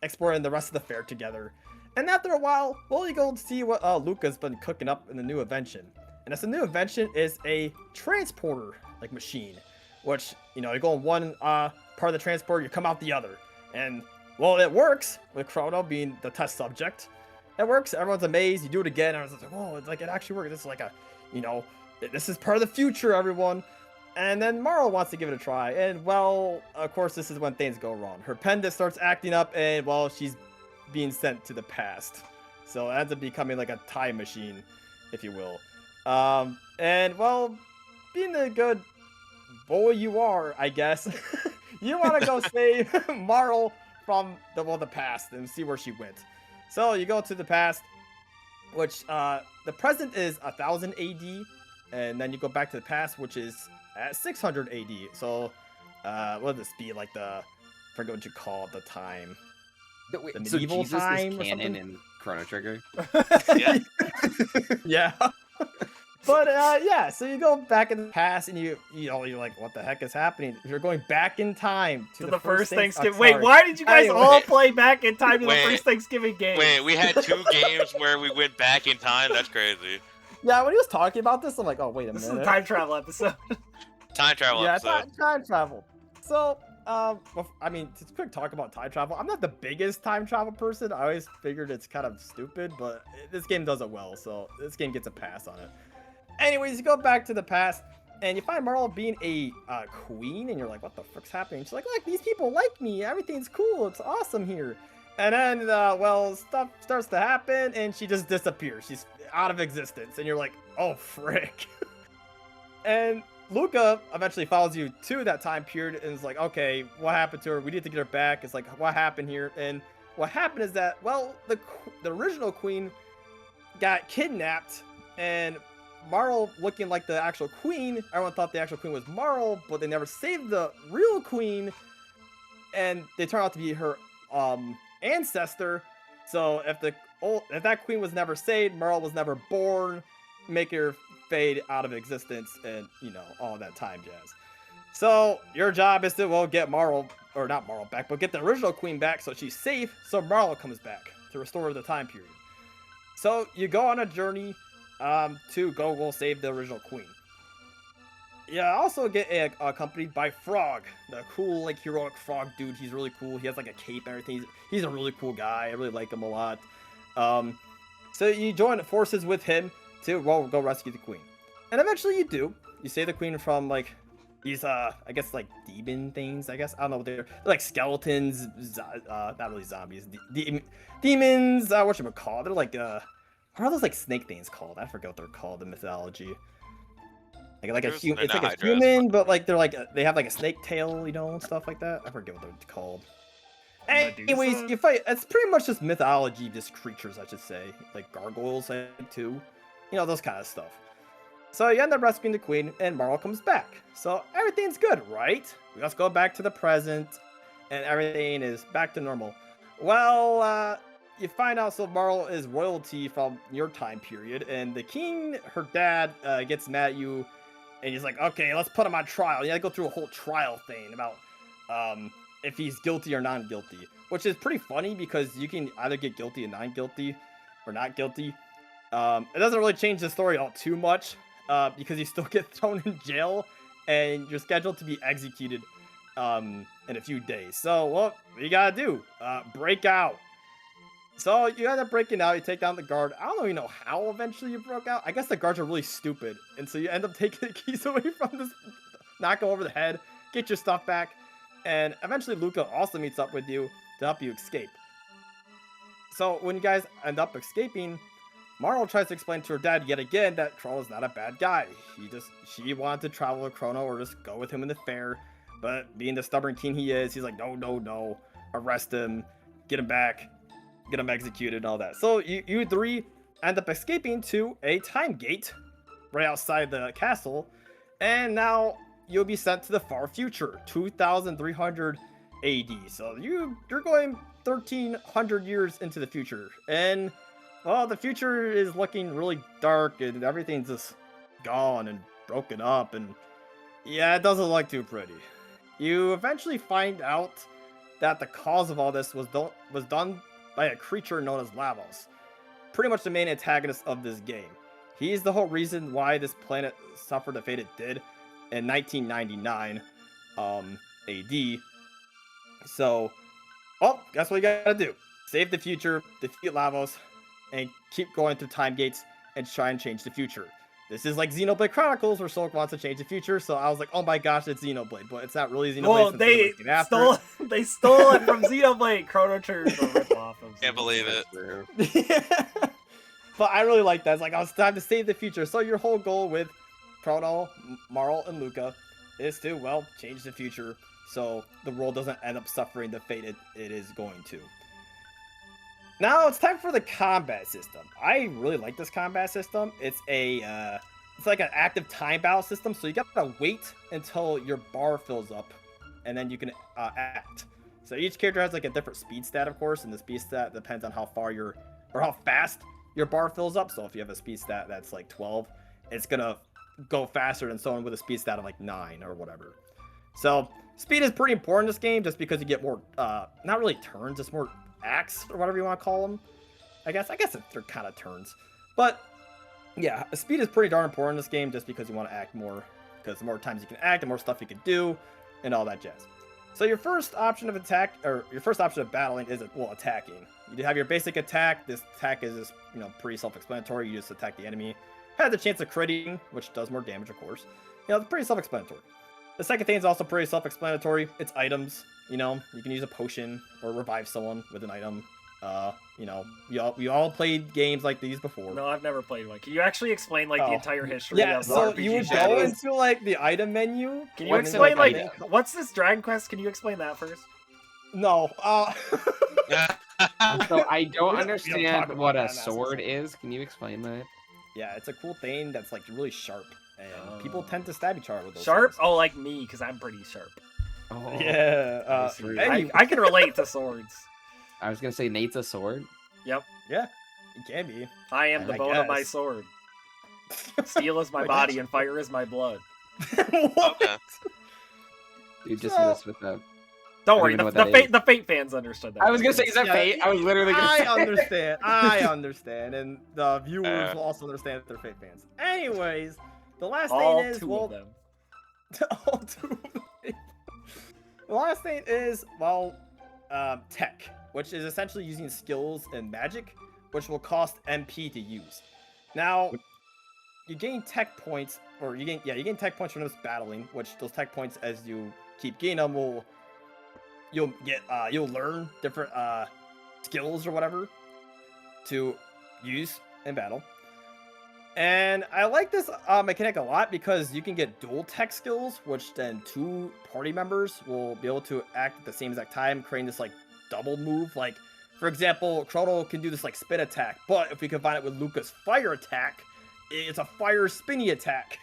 exploring the rest of the fair together. And after a while, well, you go see what Luca's been cooking up in the new invention. And this new invention is a transporter, like, machine, which, you go in one part of the transporter, you come out the other. And, well, it works, with Chrono being the test subject. It works, everyone's amazed, you do it again, everyone's like, oh, it's like, it actually works. This is like a, this is part of the future, everyone. And then Marl wants to give it a try, and, well, of course, this is when things go wrong. Her pendant starts acting up, and, well, she's being sent to the past. So it ends up becoming like a time machine, if you will. And, well, being the good boy you are, I guess, you want to go save Marl from the past and see where she went. So you go to the past, which the present is 1000 AD, and then you go back to the past, which is at 600 AD. So what would this be, like I forget what you call it, the time. Wait, The so medieval Jesus time is or canon something? in Chrono Trigger? Yeah. Yeah. But yeah, so you go back in the past, and you're like, what the heck is happening? You're going back in time To the first Thanksgiving. Thanksgiving. Wait, why did you guys Anyway. all play back in time to the Wait. first Thanksgiving game? Wait, we had 2 games where we went back in time. That's crazy. Yeah, when he was talking about this, I'm like, oh, wait a This minute. is a time travel episode. Time travel Yeah, episode. time travel. So, I mean, to quick talk about time travel, I'm not the biggest time travel person. I always figured it's kind of stupid, but this game does it well, so this game gets a pass on it. Anyways, you go back to the past, and you find Marl being a queen, and you're like, what the frick's happening? She's like, look, these people like me. Everything's cool. It's awesome here. And then, well, stuff starts to happen, and she just disappears. She's out of existence, and you're like, oh, frick. And Luca eventually follows you to that time period and is like, okay, what happened to her? We need to get her back. It's like, what happened here? And what happened is that, well, the original queen got kidnapped, and Marl, looking like the actual queen, everyone thought the actual queen was Marl, but they never saved the real queen, and they turned out to be her ancestor. So if that queen was never saved, Marl was never born, make her fade out of existence, and all that time jazz. So your job is to, well, get Marl, or not Marl back, but get the original queen back so she's safe, so Marl comes back to restore the time period. So you go on a journey to go save the original queen. Yeah, also get accompanied by Frog, the cool, like, heroic frog dude. He's really cool. He has like a cape and everything. He's a really cool guy. I really like him a lot. So you join forces with him to, well, go rescue the queen. And eventually you do. You save the queen from, like, these, I guess, like, demon things, I guess. I don't know what they're like, skeletons, not really zombies. Demons, whatchamacallit. They're like, what are those, like, snake things called? I forget what they're called in mythology. Like a human, it's like a Hydras. human, but, like, they're like, they have, like, a snake tail, and stuff like that. I forget what they're called. Anyways, Medusa? you fight, it's pretty much just mythology, just creatures, I should say. Like gargoyles, I think, too. Those kind of stuff. So you end up rescuing the queen, and Marl comes back. So everything's good, right? We just go back to the present, and everything is back to normal. Well, you find out so Marl is royalty from your time period, and the king, her dad, gets mad at you, and he's like, okay, let's put him on trial. You gotta go through a whole trial thing about, if he's guilty or non-guilty, which is pretty funny because you can either get guilty and non-guilty, or not guilty. It doesn't really change the story all too much, because you still get thrown in jail, and you're scheduled to be executed in a few days. So, what you gotta do? Break out. So you end up breaking out, you take down the guard. I don't even know how eventually you broke out. I guess the guards are really stupid. And so you end up taking the keys away from this, knock him over the head, get your stuff back. And eventually Luca also meets up with you to help you escape. So when you guys end up escaping, Marl tries to explain to her dad yet again that Chrono's not a bad guy. She wanted to travel with Chrono or just go with him in the fair. But being the stubborn king he is, he's like, no, arrest him, get him back, get him executed and all that. So you three end up escaping to a time gate right outside the castle. And now you'll be sent to the far future, 2300 AD. So you're going 1300 years into the future. And well, the future is looking really dark and everything's just gone and broken up. And yeah, it doesn't look too pretty. You eventually find out that the cause of all this was done by a creature known as Lavos. Pretty much the main antagonist of this game. He's the whole reason why this planet suffered the fate it did in 1999 AD. So, well, guess what you gotta do? Save the future, defeat Lavos, and keep going through time gates and try and change the future. This is like Xenoblade Chronicles, where Soul wants to change the future, so I was like, oh my gosh, it's Xenoblade, but it's not really Xenoblade. Well, they stole it from Xenoblade. Chrono Trigger is a ripoff of Can't believe Xenoblade. it. But I really like that. It's like, oh, it's time to save the future. So your whole goal with Chrono, Marl, and Luca is to, well, change the future so the world doesn't end up suffering the fate it is going to. Now it's time for the combat system. I really like this combat system. It's like an active time battle system, so you gotta wait until your bar fills up, and then you can act. So each character has like a different speed stat, of course, and the speed stat depends on how fast your bar fills up. So if you have a speed stat that's like 12, it's gonna go faster than someone with a speed stat of like 9 or whatever. So speed is pretty important in this game, just because you get more, not really turns, just more acts or whatever you want to call them. I guess they're kind of turns, but yeah, speed is pretty darn important in this game, just because you want to act more, because the more times you can act, the more stuff you can do, and all that jazz. So your first option of attack, or your first option of battling, is attacking. You have your basic attack. This attack is just, pretty self-explanatory. You just attack the enemy. Has a chance of critting, which does more damage, of course. It's pretty self-explanatory. The second thing is also pretty self-explanatory. It's items. You can use a potion or revive someone with an item. We all played games like these before. No, I've never played one. Can you actually explain the entire history? Yeah, of so RPG you would genres? go into like the item menu. Can you explain what's this Dragon Quest? Can you explain that first? No. So I don't talk understand about what a that sword is. Can you explain that? Yeah, it's a cool thing that's like really sharp, and people tend to stab each other with those. Sharp? things. Oh, like me, because I'm pretty sharp. Oh, Yeah. I can relate to swords. I was gonna say Nate's a sword. Yep. Yeah, it can be. I am the I bone of my guess. sword. Steel is my body and fire is my blood. What? Okay. You just So- hit us with that. Don't I worry, don't even the know what that the Fate fans understood that. I was gonna say, is that Yeah, fate? I was literally gonna say. I understand, and the viewers will also understand if they're Fate fans. Anyways, the last all thing is, two of them. all two of them. The last thing is, tech, which is essentially using skills and magic, which will cost MP to use. Now, you gain tech points, or you gain tech points from this battling, which those tech points, as you keep gaining them, you'll learn different skills or whatever to use in battle. And I like this mechanic a lot, because you can get dual tech skills, which then 2 party members will be able to act at the same exact time, creating this like double move. Like, for example, Chrono can do this like spin attack, but if we combine it with Luca's fire attack, it's a fire spinny attack,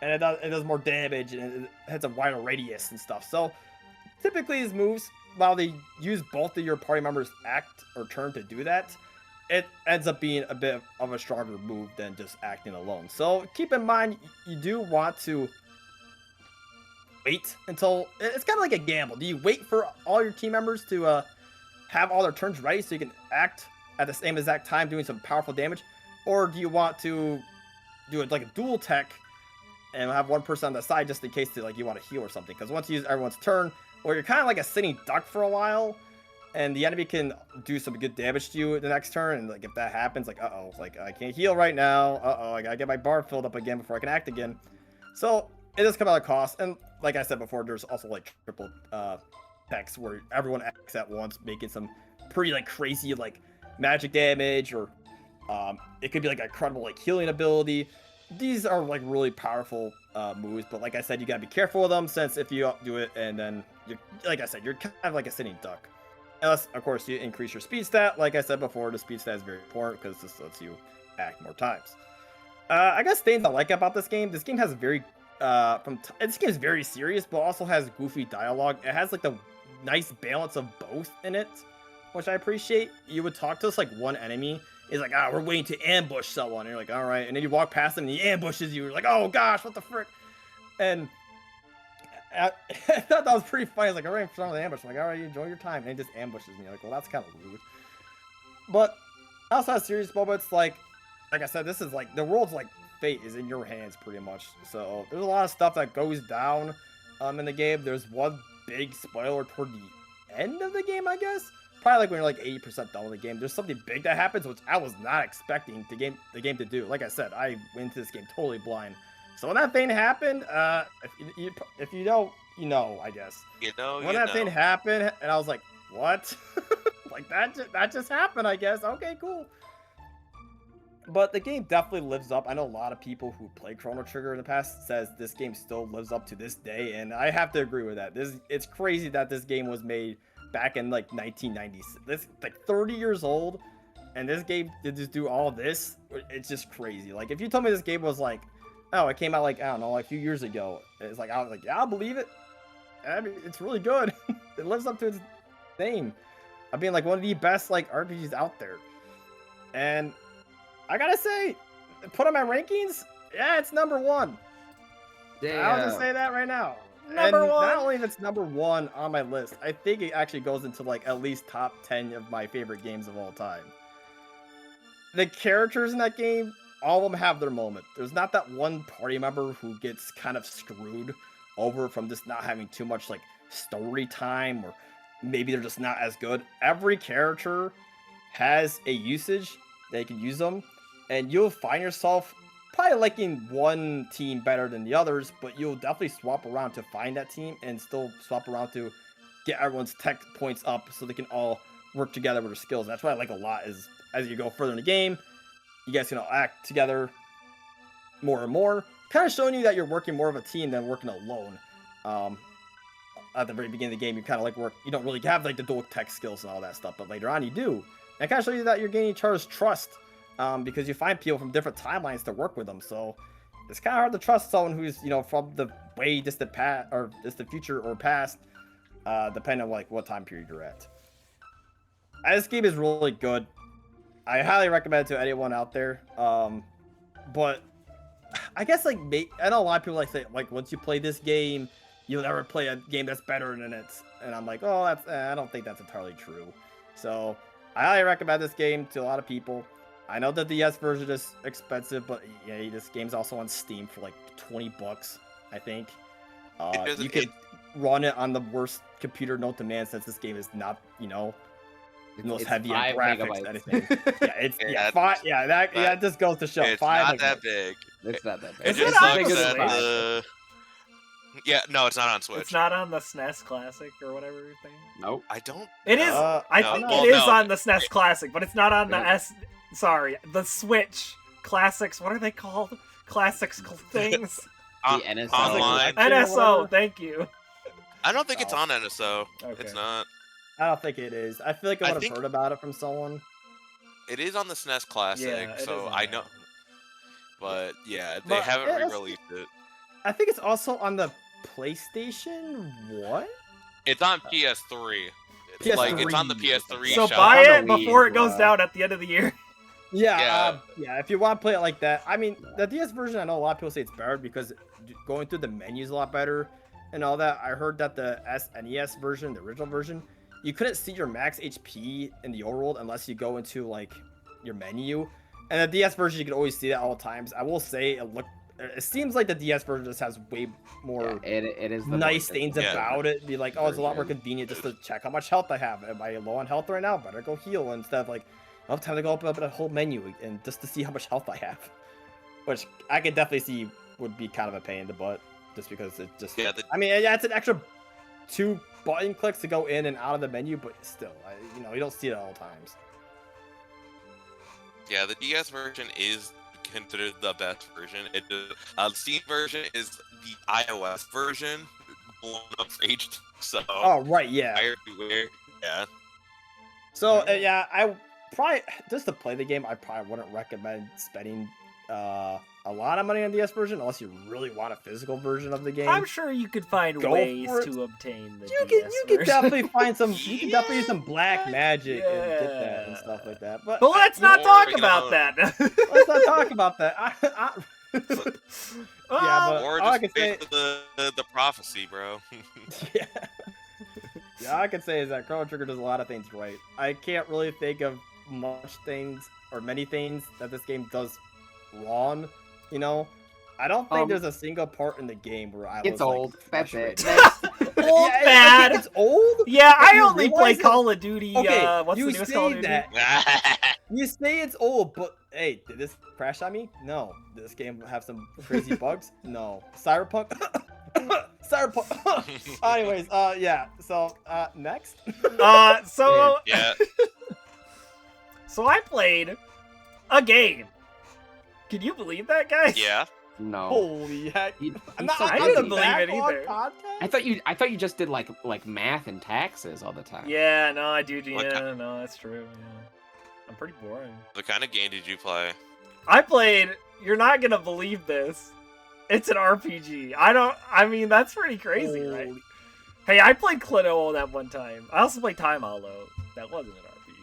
and it does more damage, and it has a wider radius and stuff. So typically these moves, while they use both of your party members' act or turn to do that, it ends up being a bit of a stronger move than just acting alone. So keep in mind, you do want to wait until, it's kind of like a gamble. Do you wait for all your team members to have all their turns ready so you can act at the same exact time doing some powerful damage? Or do you want to do it like a dual tech and have one person on the side just in case you want to heal or something? Because once you use everyone's turn, or you're kind of like a sitting duck for a while, and the enemy can do some good damage to you the next turn. And like if that happens, like like I can't heal right now. I gotta get my bar filled up again before I can act again. So it does come out of cost. And like I said before, there's also like triple text where everyone acts at once, making some pretty like crazy like magic damage, or it could be like a incredible like healing ability. These are like really powerful moves, but like I said, you gotta be careful with them, since if you do it and then you're, like I said, you're kind of like a sitting duck. Unless, of course, you increase your speed stat. Like I said before, the speed stat is very important because this lets you act more times. I guess things I like about this game has very this game is very serious, but also has goofy dialogue. It has like the nice balance of both in it, which I appreciate. You would talk to this like one enemy. He's like, we're waiting to ambush someone. And you're like, all right. And then you walk past him and he ambushes you. You're like, oh gosh, what the frick? And I thought that was pretty funny. I was like, all right, for the ambush. I'm like, all right, you enjoy your time. And he just ambushes me. Like, well, that's kind of rude. But I also have serious moments. Like I said, this is like, the world's like fate is in your hands pretty much. So there's a lot of stuff that goes down in the game. There's one big spoiler toward the end of the game, I guess. Probably like when you're like 80% done with the game. There's something big that happens, which I was not expecting the game to do. Like I said, I went into this game totally blind. So when that thing happened, if you don't, you know, I guess. When that thing happened, and I was like, what? Like that just happened, I guess. Okay, cool. But the game definitely lives up. I know a lot of people who played Chrono Trigger in the past says this game still lives up to this day, and I have to agree with that. It's crazy that this game was made back in like 1990s. This like 30 years old, and this game did just do all this. It's just crazy. Like if you told me this game was like, oh, it came out like, I don't know, like a few years ago, it's like, I was like, yeah, I'll believe it. I mean, it's really good. It lives up to its name. I mean, like one of the best like RPGs out there. And I gotta say, put on my rankings, yeah, it's number one. Damn. I'll just say that right now. Number one. Not only if it's number one on my list, I think it actually goes into like at least top 10 of my favorite games of all time. The characters in that game, all of them have their moment. There's not that one party member who gets kind of screwed over from just not having too much like story time, or maybe they're just not as good. Every character has a usage. They can use them, and you'll find yourself probably liking one team better than the others, but you'll definitely swap around to find that team and still swap around to get everyone's tech points up so they can all work together with their skills. That's what I like a lot, is as you go further in the game, you guys can all act together more and more, kind of showing you that you're working more of a team than working alone. At the very beginning of the game, you kind of like you don't really have like the dual tech skills and all that stuff, but later on you do. And kind of show you that you're gaining each other's trust, because you find people from different timelines to work with them. So it's kind of hard to trust someone who's, you know, from the way distant past or distant future or past, depending on like what time period you're at. This game is really good. I highly recommend it to anyone out there. But I guess like I know a lot of people like say like once you play this game, you'll never play a game that's better than it. And I'm like, oh, that's I don't think that's entirely true. So I highly recommend this game to a lot of people. I know the DS version is expensive, but yeah, this game's also on Steam for like $20, I think. You could run it on the worst computer known to man, since this game is not, you know, the most heavy on graphics, anything. Yeah, it's that just goes to show. It's 5 not megabytes. that big. It's not that big. It Is just it on sucks the that Switch? the... Yeah, no, it's not on Switch. It's not on the SNES Classic or whatever thing. Nope. I don't. It is. I no. think Well, it is no. on the SNES Classic, but it's not on the Yeah. the Switch Classics. What are they called? Classics things. The NSO. Online. NSO. Thank you. I don't think it's on NSO. Okay. It's not. I don't think it is. I feel like I I would have think- heard about it from someone. It is on the SNES Classic, Yeah, it so is on I there. know. But yeah, they But haven't it's- re-released it. I think it's also on the PlayStation. What? It's on PS3. It's like it's on the PS3 So shop. buy on it the Wii before as it goes well. down at the end of the year. Yeah, if you want to play it like that. I mean, the DS version, I know a lot of people say it's better because going through the menus a lot better and all that. I heard that the SNES version, the original version, you couldn't see your max HP in the overworld unless you go into like your menu. And the DS version, you can always see that all the times. I will say it It seems like the DS version just has way more it is the nice more things Yeah. about it. Be like, oh, it's a lot more version. convenient just to check how much health I have. Am I low on health right now? Better go heal instead of like, oh, time to go up a whole menu and just to see how much health I have. Which I could definitely see would be kind of a pain in the butt, just because it just. Yeah, I mean, yeah, it's an extra 2 button clicks to go in and out of the menu, but still, you don't see it at all times. Yeah, the DS version is considered the best version. The Steam version is the iOS version, blown up for HD. So, Oh right, yeah. everywhere. Yeah. So yeah, I probably just to play the game, I probably wouldn't recommend spending a lot of money on the DS version unless you really want a physical version of the game. I'm sure you could find Go ways for it. to obtain the you DS can version. definitely find some. You can definitely use some black magic and get that Yeah. and stuff like that. But But let's I- not talk you about know, that. let's not talk about that. but Or all I just can wait for the prophecy, bro. yeah. Yeah, all I can say is that Chrono Trigger does a lot of things right. I can't really think of many things that this game does wrong. You know, I don't think there's a single part in the game where I It's was old. Like, That's it. frustrated. Old Yeah, bad. It's old. Yeah, But I you only play realize that- Call of Duty. Okay, What's you the newest Call of say Duty? that. You say it's old, but hey, did this crash on me? No. Did this game have some crazy bugs? No. Cyberpunk? Cyberpunk. Anyways, yeah. So, next. So Yeah. so I played a game. Can you believe that, guys? Yeah. No. Holy heck! He- I'm he's not so I on didn't the believe it Backlog either. podcast? I thought you just did like math and taxes all the time. Yeah, no, I do. What Yeah, no, that's true. Yeah. I'm pretty boring. What kind of game did you play? I played. You're not gonna believe this. It's an RPG. I mean, that's pretty crazy, right? Holy- Hey, I played Klonoa that one time. I also played Time Hollow. That wasn't an RPG.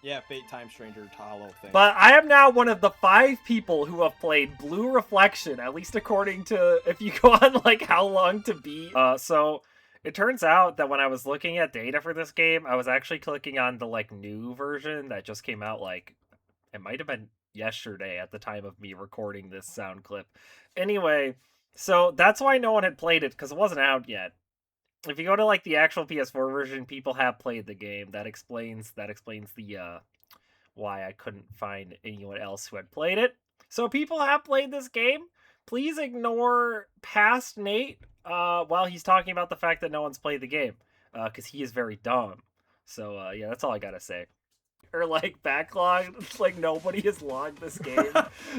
Yeah, Fate Time Stranger Hollow thing. But I am now one of the 5 people who have played Blue Reflection, at least according to if you go on like how long to beat. So it turns out that when I was looking at data for this game, I was actually clicking on the like new version that just came out like it might have been yesterday at the time of me recording this sound clip. Anyway, so that's why no one had played it because it wasn't out yet. If you go to like the actual PS4 version, people have played the game. That explains the why I couldn't find anyone else who had played it. So people have played this game. Please ignore past Nate while he's talking about the fact that no one's played the game because he is very dumb. So yeah, that's all I gotta say. Or like Backlog, like nobody has logged this game,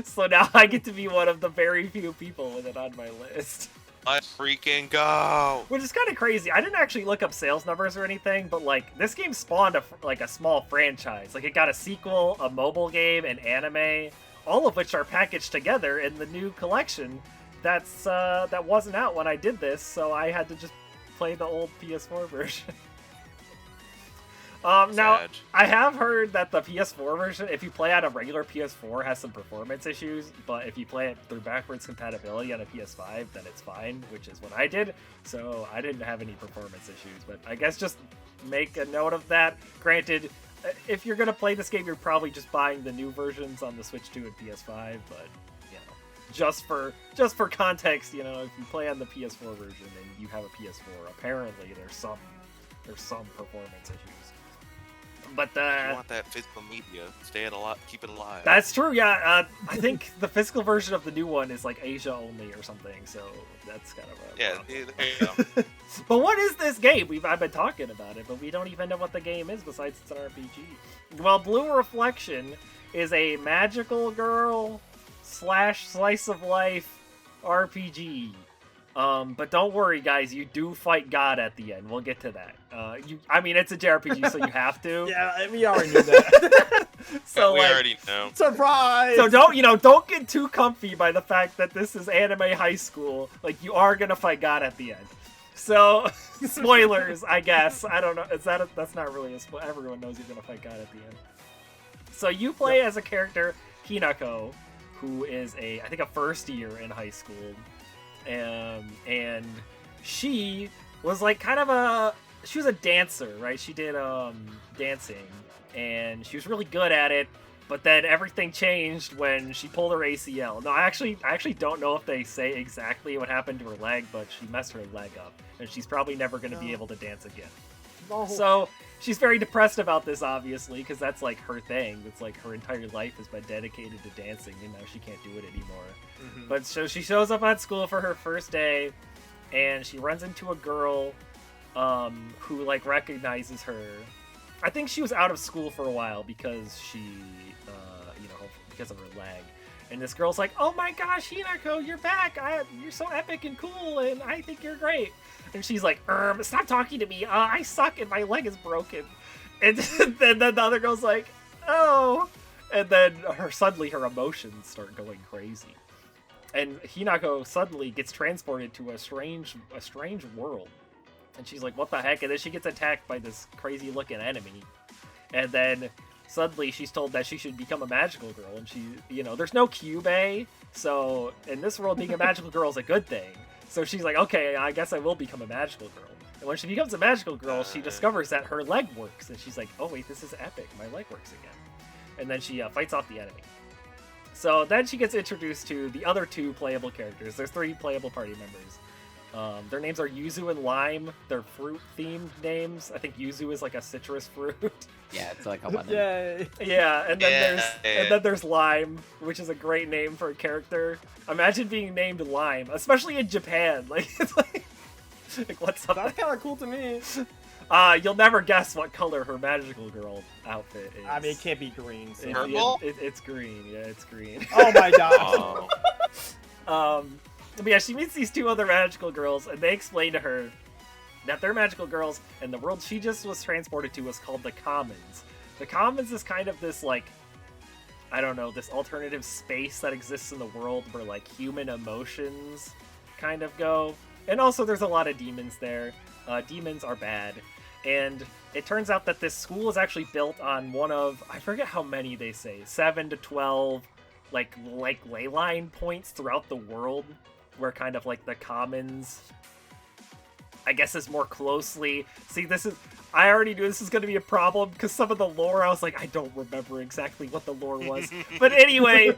so now I get to be one of the very few people with it on my list. Let's freaking go! Which is kind of crazy. I didn't actually look up sales numbers or anything, but like this game spawned a small franchise. Like it got a sequel, a mobile game, an anime, all of which are packaged together in the new collection. That wasn't out when I did this, so I had to just play the old PS4 version. Now, Sad. I have heard that the PS4 version, if you play on a regular PS4, has some performance issues, but if you play it through backwards compatibility on a PS5, then it's fine, which is what I did, so I didn't have any performance issues, but I guess just make a note of that. Granted, if you're going to play this game, you're probably just buying the new versions on the Switch 2 and PS5, but, you know, just for context, you know, if you play on the PS4 version and you have a PS4, apparently there's some performance issues. But You want that physical media? Stay it alive. Keep it alive. that's true, yeah. I think the physical version of the new one is like Asia only or something, so that's kind of a Yeah. problem. There you go. But what is this game? I've been talking about it, but we don't even know what the game is besides it's an RPG. Well, Blue Reflection is a magical girl / slice of life RPG. But don't worry, guys. You do fight God at the end. We'll get to that. I mean, it's a JRPG, so you have to. Yeah, we already knew that. So we like, already know. Surprise! so don't get too comfy by the fact that this is anime high school. Like you are gonna fight God at the end. So spoilers, I guess. I don't know. That's not really a spoiler. Everyone knows you're gonna fight God at the end. So you play as a character, Hinako, who is I think a first year in high school. And she was like she was a dancer, right? She did dancing, and she was really good at it. But then everything changed when she pulled her ACL. No, I actually don't know if they say exactly what happened to her leg, but she messed her leg up, and she's probably never going to be able to dance again. No. So she's very depressed about this, obviously, because that's like her thing. It's like her entire life has been dedicated to dancing, and now she can't do it anymore. Mhm. But so she shows up at school for her first day, and she runs into a girl who like recognizes her. I think she was out of school for a while because she, because of her leg. And this girl's like, "Oh my gosh, Hinako, you're back! You're so epic and cool, and I think you're great." And she's like, "Stop talking to me! I suck, and my leg is broken." And then the other girl's like, "Oh," and then suddenly her emotions start going crazy, and Hinako suddenly gets transported to a strange world. And she's like, "What the heck?" And then she gets attacked by this crazy looking enemy. And then suddenly she's told that she should become a magical girl. And she, there's no Kyubey. So in this world, being a magical girl is a good thing. So she's like, okay, I guess I will become a magical girl. And when she becomes a magical girl, she discovers that her leg works. And she's like, oh, wait, this is epic. My leg works again. And then she fights off the enemy. So then she gets introduced to the other two playable characters. There's 3 playable party members. Their names are Yuzu and Lime. They're fruit-themed names. I think Yuzu is like a citrus fruit. Yeah, it's like a lemon. Yay. Yeah, and then Yeah. there's Lime, which is a great name for a character. Imagine being named Lime, especially in Japan. Like it's like what's up? That's kind of cool to me. You'll never guess what color her magical girl outfit is. I mean, it can't be green. So. Purple? It's green. Yeah, it's green. Oh my god. Oh. But yeah, she meets these 2 other magical girls, and they explain to her that they're magical girls, and the world she just was transported to was called the Commons. The Commons is kind of this, like, I don't know, this alternative space that exists in the world where, like, human emotions kind of go. And also there's a lot of demons there. Demons are bad. And it turns out that this school is actually built on one of, I forget how many they say, 7 to 12, like ley line points throughout the world, where kind of like the Commons, I guess, is more closely. See, I already knew this is going to be a problem because some of the lore, I was like, I don't remember exactly what the lore was. But anyway,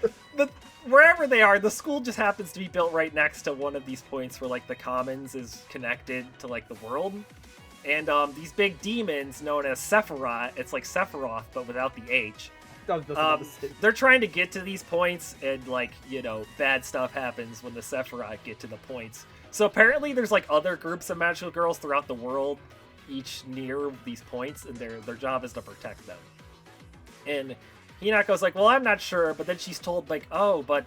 wherever they are, the school just happens to be built right next to one of these points where like the Commons is connected to like the world. And these big demons known as Sephiroth, it's like Sephiroth but without the H. They're trying to get to these points, and like, bad stuff happens when the Sephiroth get to the points. So apparently there's like other groups of magical girls throughout the world, each near these points, and their job is to protect them. And Hinako's like, well, I'm not sure, but then she's told like, oh, but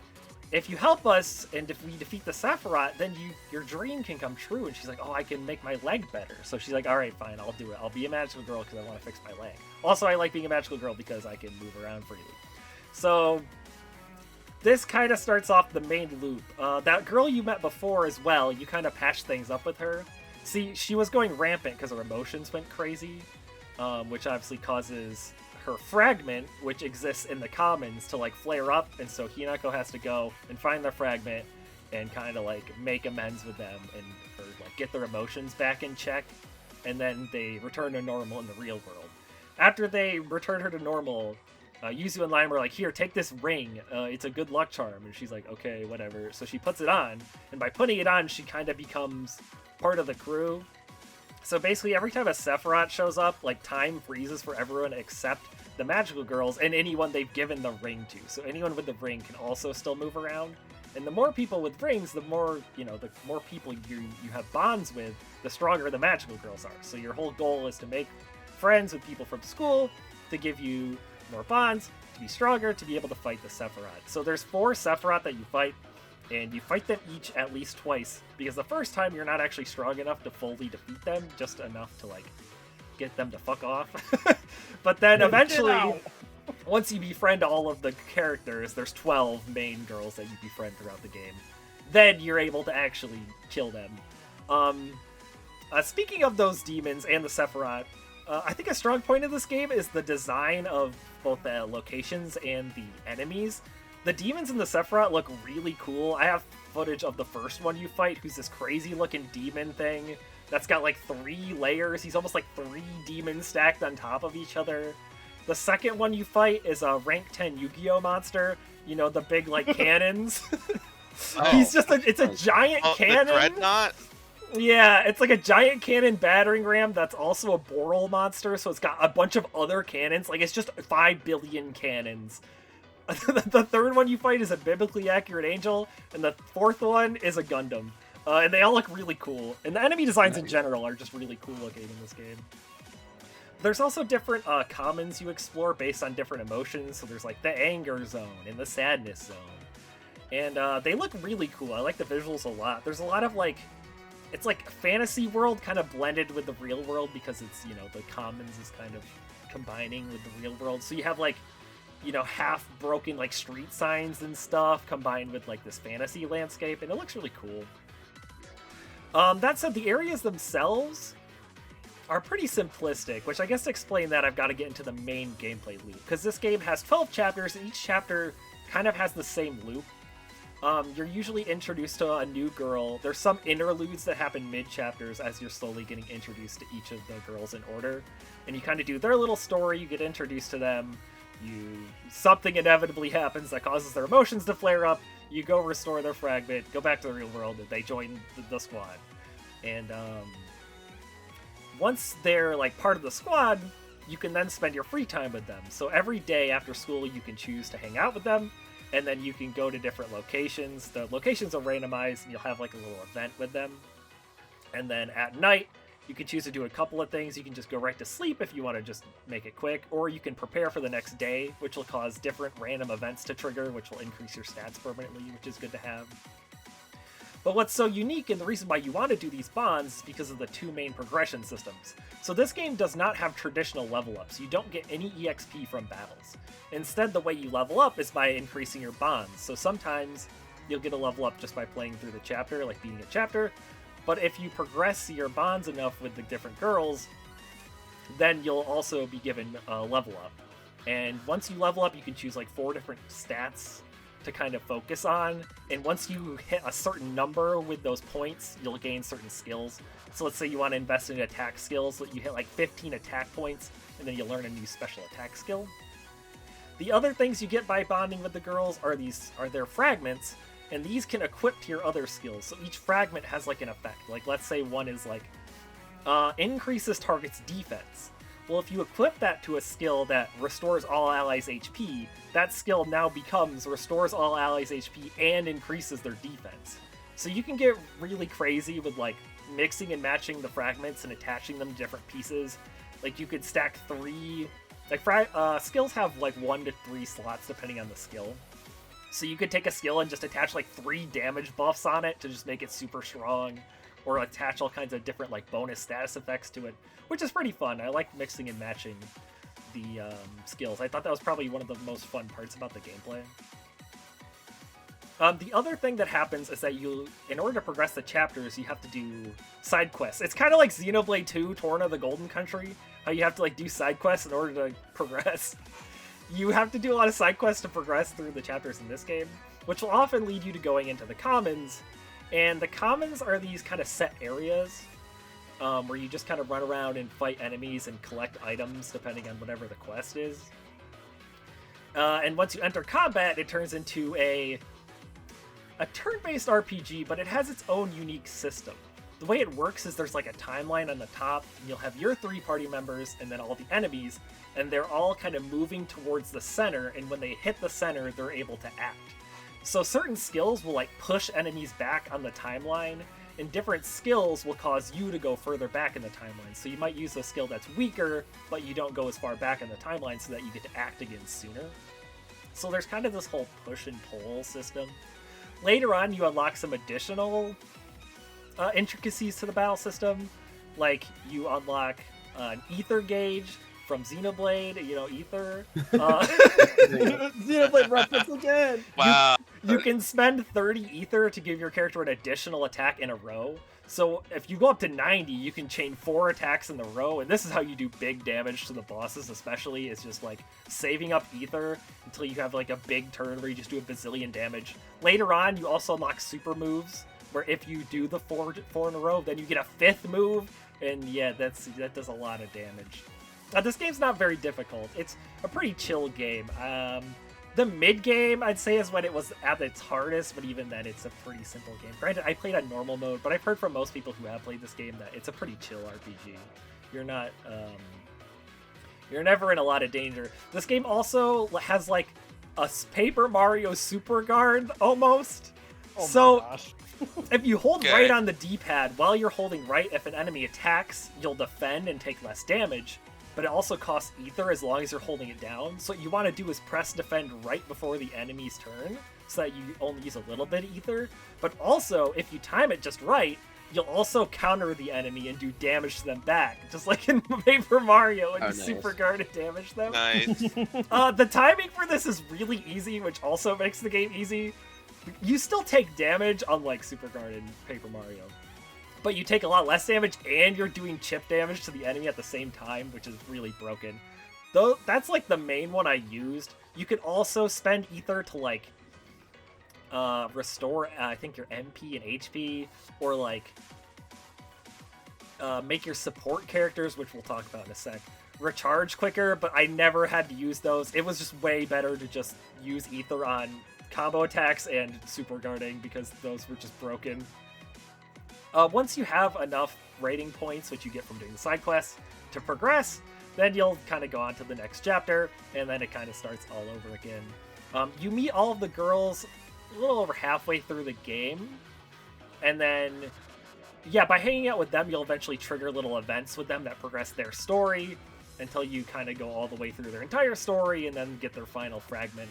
if you help us and if we defeat the Sephiroth, then your dream can come true. And she's like, oh, I can make my leg better. So she's like, all right, fine, I'll do it. I'll be a magical girl because I want to fix my leg. Also, I like being a magical girl because I can move around freely. So this kind of starts off the main loop. That girl you met before as well, you kind of patched things up with her. See, she was going rampant because her emotions went crazy, which obviously causes her fragment, which exists in the Commons, to like flare up, and so Hinako has to go and find their fragment and kind of like make amends with them or like get their emotions back in check, and then they return to normal in the real world. After they return her to normal, Yuzu and Lime are like, here, take this ring, it's a good luck charm. And she's like, okay, whatever. So she puts it on, and by putting it on, she kind of becomes part of the crew. So basically, every time a Sephiroth shows up, like, time freezes for everyone except the magical girls and anyone they've given the ring to. So anyone with the ring can also still move around. And the more people with rings, the more, the more people you have bonds with, the stronger the magical girls are. So your whole goal is to make friends with people from school, to give you more bonds, to be stronger, to be able to fight the Sephiroth. So there's 4 Sephiroth that you fight, and you fight them each at least twice, because the first time you're not actually strong enough to fully defeat them, just enough to like get them to fuck off. But then eventually, once you befriend all of the characters, there's 12 main girls that you befriend throughout the game, then you're able to actually kill them. Speaking of those demons and the Sephiroth, I think a strong point of this game is the design of both the locations and the enemies. The demons in the Sephiroth look really cool. I have footage of the first one you fight, who's this crazy looking demon thing that's got like 3 layers. He's almost like 3 demons stacked on top of each other. The second one you fight is a rank 10 Yu-Gi-Oh monster. You know, the big, like, cannons. He's just it's a giant cannon. The Dreadnought? Yeah, it's like a giant cannon battering ram that's also a Boral monster, so it's got a bunch of other cannons. Like, it's just 5 billion cannons. The third one you fight is a biblically accurate angel, and the fourth one is a Gundam. And they all look really cool. And the enemy designs in general are just really cool looking in this game. There's also different commons you explore based on different emotions. So there's like the anger zone and the sadness zone. And they look really cool. I like the visuals a lot. There's a lot of like, it's like fantasy world kind of blended with the real world because it's, you know, the commons is kind of combining with the real world. So you have like, you know, half broken like street signs and stuff combined with like this fantasy landscape. And it looks really cool. That said, the areas themselves are pretty simplistic, which I guess to explain that I've got to get into the main gameplay loop. Because this game has 12 chapters, and each chapter kind of has the same loop. You're usually introduced to a new girl. There's some interludes that happen mid-chapters as you're slowly getting introduced to each of the girls in order. And you kind of do their little story, you get introduced to them, something inevitably happens that causes their emotions to flare up, you go restore their fragment, go back to the real world, and they join the squad. And once they're like part of the squad, you can then spend your free time with them. So every day after school, you can choose to hang out with them, and then you can go to different locations. The locations are randomized, and you'll have like a little event with them. And then at night, you can choose to do a couple of things. You can just go right to sleep if you want to just make it quick, or you can prepare for the next day, which will cause different random events to trigger, which will increase your stats permanently, which is good to have. But what's so unique, and the reason why you want to do these bonds, is because of the two main progression systems. So this game does not have traditional level ups. You don't get any EXP from battles. Instead, the way you level up is by increasing your bonds. So sometimes you'll get a level up just by playing through the chapter, like beating a chapter. But if you progress your bonds enough with the different girls, then you'll also be given a level up. And once you level up, you can choose like 4 different stats to kind of focus on, and once you hit a certain number with those points, you'll gain certain skills. So let's say you want to invest in attack skills, you hit like 15 attack points, and then you learn a new special attack skill. The other things you get by bonding with the girls are their fragments, and these can equip to your other skills. So each fragment has like an effect. Like let's say one is like increases target's defense. Well, if you equip that to a skill that restores all allies' HP, that skill now becomes restores all allies' HP and increases their defense. So you can get really crazy with like mixing and matching the fragments and attaching them to different pieces. Like you could stack 3, like skills have like 1 to 3 slots depending on the skill. So you could take a skill and just attach like 3 damage buffs on it to just make it super strong, or attach all kinds of different like bonus status effects to it, which is pretty fun. I like mixing and matching the skills. I thought that was probably one of the most fun parts about the gameplay. The other thing that happens is that in order to progress the chapters, you have to do side quests. It's kind of like Xenoblade 2, Torn of the Golden Country, how you have to like do side quests in order to progress. You have to do a lot of side quests to progress through the chapters in this game, which will often lead you to going into the commons. And the commons are these kind of set areas where you just kind of run around and fight enemies and collect items depending on whatever the quest is. And once you enter combat, it turns into a turn-based RPG, but it has its own unique system. The way it works is there's like a timeline on the top, and you'll have your 3 party members and then all the enemies, and they're all kind of moving towards the center, and when they hit the center, they're able to act. So certain skills will like push enemies back on the timeline, and different skills will cause you to go further back in the timeline. So you might use a skill that's weaker, but you don't go as far back in the timeline so that you get to act again sooner. So there's kind of this whole push and pull system. Later on, you unlock some additional intricacies to the battle system, like you unlock an ether gauge from Xenoblade, you know, ether. Xenoblade reference again! Wow. You can spend 30 ether to give your character an additional attack in a row. So if you go up to 90, you can chain 4 attacks in a row, and this is how you do big damage to the bosses especially, is just like saving up ether until you have like a big turn where you just do a bazillion damage. Later on, you also unlock super moves, where if you do the 4 in a row, then you get a 5th move, and yeah, that does a lot of damage. This game's not very difficult. It's a pretty chill game. The mid game, I'd say, is when it was at its hardest, but even then, it's a pretty simple game. Granted, I played on normal mode, but I've heard from most people who have played this game that it's a pretty chill RPG. You're not, you're never in a lot of danger. This game also has, like, a Paper Mario Super Guard, almost. Oh so, my gosh. if you hold Okay. right on the D-pad, while you're holding right, if an enemy attacks, you'll defend and take less damage. But it also costs ether as long as you're holding it down. So what you want to do is press defend right before the enemy's turn, so that you only use a little bit of ether. But also, if you time it just right, you'll also counter the enemy and do damage to them back, just like in Paper Mario, and Oh, you nice. super guard and damage them. Nice. The timing for this is really easy, which also makes the game easy. You still take damage, unlike Super Guard and Paper Mario. But you take a lot less damage, and you're doing chip damage to the enemy at the same time, which is really broken. Though that's like the main one I used. You could also spend ether to like restore, I think, your MP and HP, or like make your support characters, which we'll talk about in a sec, recharge quicker. But I never had to use those. It was just way better to just use ether on combo attacks and super guarding, because those were just broken. Once you have enough rating points, which you get from doing the side quests, to progress, then you'll kind of go on to the next chapter, and then it kind of starts all over again. You meet all of the girls a little over halfway through the game, and then, yeah, by hanging out with them, you'll eventually trigger little events with them that progress their story, until you kind of go all the way through their entire story, and then get their final fragment.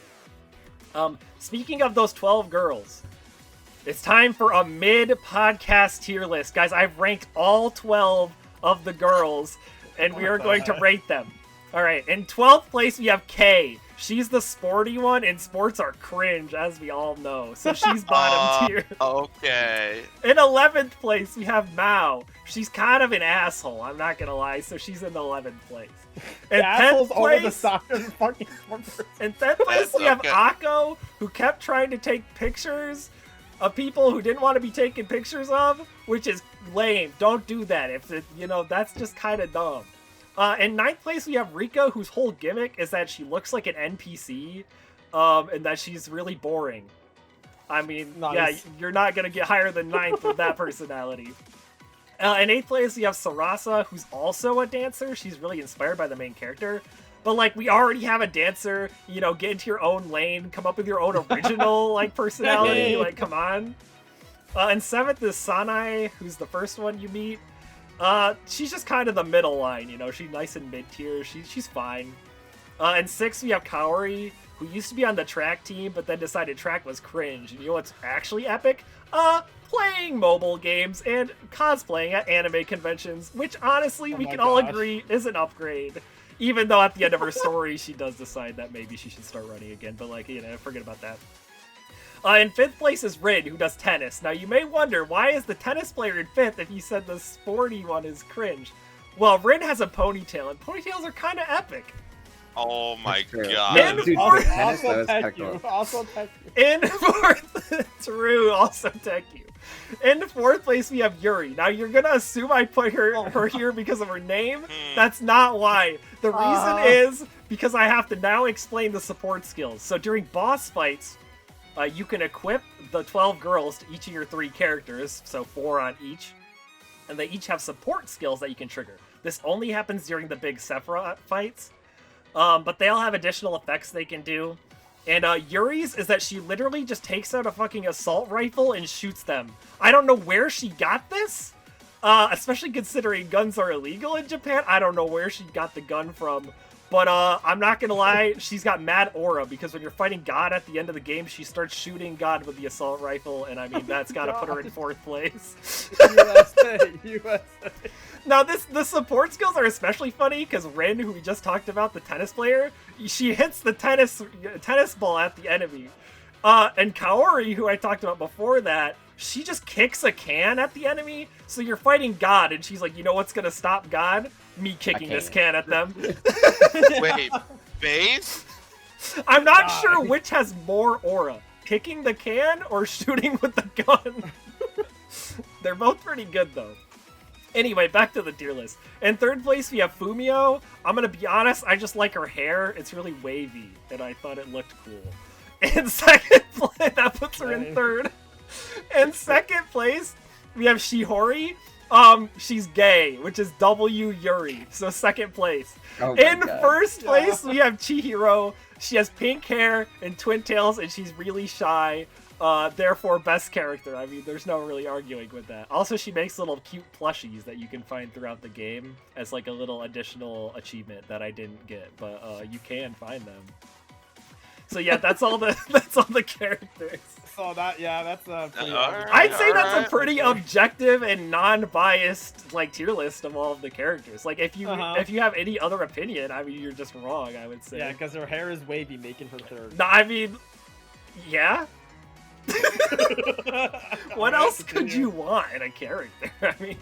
Speaking of those 12 girls, it's time for a mid-podcast tier list. Guys, I've ranked all 12 of the girls, and we are going to rate them. All right, in 12th place, we have Kay. She's the sporty one, and sports are cringe, as we all know, so she's bottom tier. Okay. In 11th place, we have Mao. She's kind of an asshole, I'm not gonna lie, so she's in 11th place. In The asshole's 10th over the place, soccer fucking person. in 10th place, That's we have okay. Akko, who kept trying to take pictures of people who didn't want to be taken pictures of, which is lame. Don't do that. If it, that's just kind of dumb. In 9th place, we have Rika, whose whole gimmick is that she looks like an NPC, and that she's really boring. I mean, Nice. yeah, you're not gonna get higher than 9th with that personality. In 8th place, we have Sarasa, who's also a dancer. She's really inspired by the main character. But, like, we already have a dancer, get into your own lane, come up with your own original, like, personality, like, come on. And 7th is Sanai, who's the first one you meet. She's just kind of the middle line, she's nice and mid-tier, she's fine. And 6th, we have Kaori, who used to be on the track team, but then decided track was cringe. And you know what's actually epic? Playing mobile games and cosplaying at anime conventions, which, honestly, we my can all gosh. agree is an upgrade. Even though at the end of her story, she does decide that maybe she should start running again. But, like, forget about that. In 5th place is Rin, who does tennis. Now, you may wonder, why is the tennis player in 5th if you said the sporty one is cringe? Well, Rin has a ponytail, and ponytails are kind of epic. Oh my That's true. god. Man, Dude, Also- the tennis, that Also was tech technical. you. Also tech you. In 4th, true, also tech you. In 4th place, we have Yuri. Now, you're going to assume I put her here because of her name. That's not why. The reason is because I have to now explain the support skills. So during boss fights, you can equip the 12 girls to each of your 3 characters, so 4 on each, and they each have support skills that you can trigger. This only happens during the big Sephiroth fights, but they all have additional effects they can do. And Yuri's is that she literally just takes out a fucking assault rifle and shoots them. I don't know where she got this, especially considering guns are illegal in Japan. I don't know where she got the gun from. But I'm not gonna lie, she's got mad aura, because when you're fighting God at the end of the game, she starts shooting God with the assault rifle, and I mean, that's gotta put her in 4th place. USA. Now, the support skills are especially funny, because Rin, who we just talked about, the tennis player, she hits the tennis ball at the enemy. And Kaori, who I talked about before that, she just kicks a can at the enemy, so you're fighting God, and she's like, you know what's gonna stop God? Me kicking this can at them. Wait, base? I'm not sure which has more aura, kicking the can or shooting with the gun. They're both pretty good, though. Anyway, back to the tier list. In third place, we have Fumio. I'm gonna be honest, I just like her hair. It's really wavy, and I thought it looked cool. In second place, that puts her in third. In second place, we have Shihori. She's gay, which is W Yuri, so second place. Oh my In God. first place, we have Chihiro. She has pink hair and twin tails, and she's really shy. Therefore, best character. I mean, there's no really arguing with that. Also, she makes little cute plushies that you can find throughout the game as like a little additional achievement that I didn't get, but you can find them. So yeah, that's all the characters. So that's pretty Alright, I'd say that's alright. a pretty objective and non-biased like tier list of all of the characters. Like if you have any other opinion, I mean, you're just wrong. I would say. Yeah, because her hair is wavy, making her third. No, I mean, yeah. What else could you want in a character? I mean,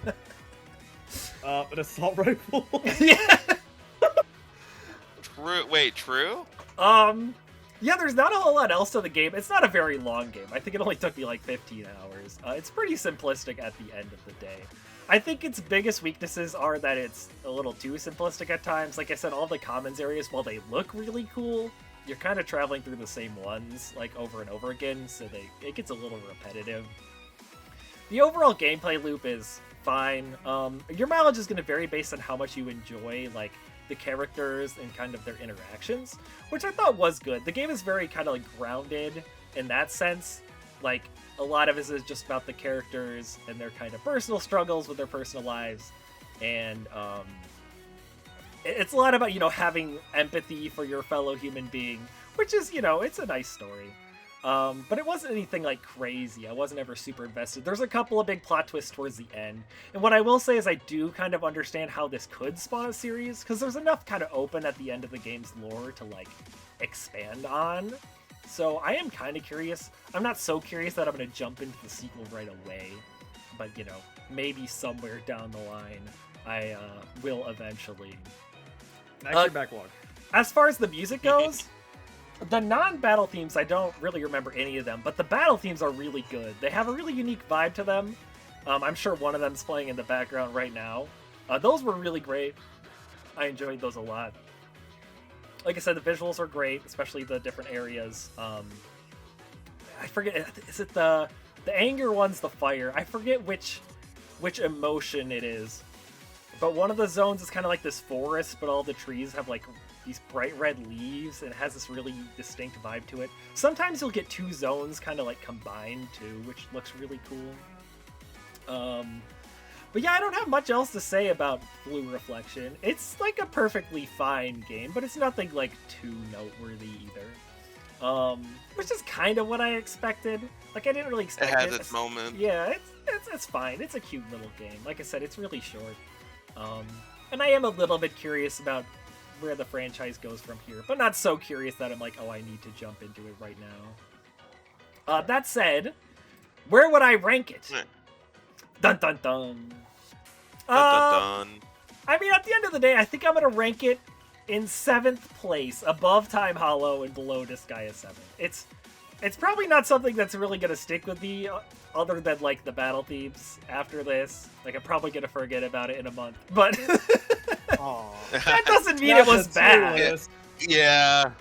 An assault rifle. yeah. True. Wait, true? Yeah, there's not a whole lot else to the game. It's not a very long game. I think it only took me like 15 hours. It's pretty simplistic at the end of the day. I think its biggest weaknesses are that it's a little too simplistic at times. Like I said, all the commons areas, while they look really cool, you're kind of traveling through the same ones like over and over again, so it gets a little repetitive. The overall gameplay loop is fine. Your mileage is going to vary based on how much you enjoy like the characters and kind of their interactions, which I thought was good. The game is very kind of like grounded in that sense. Like a lot of it is just about the characters and their kind of personal struggles with their personal lives, and it's a lot about, you know, having empathy for your fellow human being, which is, you know, it's a nice story. But it wasn't anything like crazy. I wasn't ever super invested. There's a couple of big plot twists towards the end. And what I will say is I do kind of understand how this could spawn a series, because there's enough kind of open at the end of the game's lore to like expand on. So I am kind of curious. I'm not so curious that I'm going to jump into the sequel right away. But, you know, maybe somewhere down the line I will eventually. Actually, backlog. As far as the music goes, the non-battle themes, I don't really remember any of them, but the battle themes are really good. They have a really unique vibe to them. I'm sure one of them's playing in the background right now. Those were really great. I enjoyed those a lot. Like I said, the visuals are great, especially the different areas. I forget, is it the anger one's the fire? I forget which emotion it is. But one of the zones is kind of like this forest, but all the trees have like these bright red leaves, and it has this really distinct vibe to it. Sometimes you'll get two zones kind of like combined too, which looks really cool. But yeah, I don't have much else to say about Blue Reflection. It's like a perfectly fine game, but it's nothing like too noteworthy either. Which is kind of what I expected. Like I didn't really It expect has its moment. Yeah, it's fine. It's a cute little game. Like I said, it's really short. And I am a little bit curious about where the franchise goes from here, but not so curious that I'm like, oh, I need to jump into it right now. That said, where would I rank it? Dun dun dun. Dun, dun, dun. I mean, at the end of the day, I think I'm gonna rank it in 7th place, above Time Hollow and below Disgaea 7. It's probably not something that's really gonna stick with me, other than like the battle themes after this. Like I'm probably gonna forget about it in a month, but that doesn't mean it was bad. Yeah.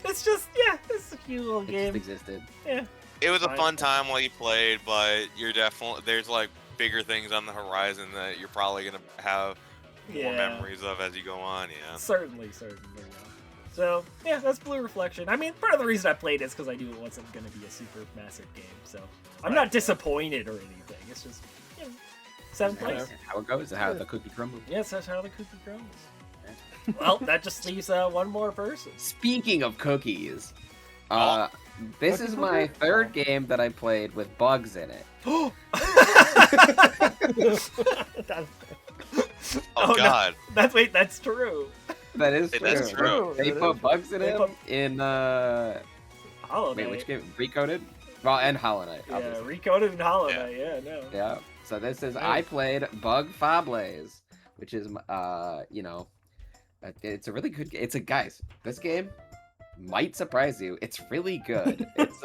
It's just, yeah, it's a cute little It game. just existed. Yeah. It was a Fine. fun time while you played, but you're definitely there's like bigger things on the horizon that you're probably gonna have more Yeah. memories of as you go on. Yeah. Certainly. Yeah. So, yeah, that's Blue Reflection. I mean, part of the reason I played it is because I knew it wasn't going to be a super massive game. So, I'm not disappointed or anything. It's just, you know, 7th place. How it goes, how the cookie crumbles. Yes, that's how the cookie crumbles. Well, that just leaves one more person. Speaking of cookies, this is my third game that I played with bugs in it. Oh Oh, no. God. That's true. That is It true. is true. They put bugs in They it put- in Hollow wait, Knight. which game? Recoded? Well, and Hollow Knight, Yeah, obviously. Recoded and Hollow Yeah. Knight. Yeah, no. Yeah. So this is Nice. I played Bug Fables, which is you know, it's a really good. It's a guys. This game might surprise you. It's really good. It's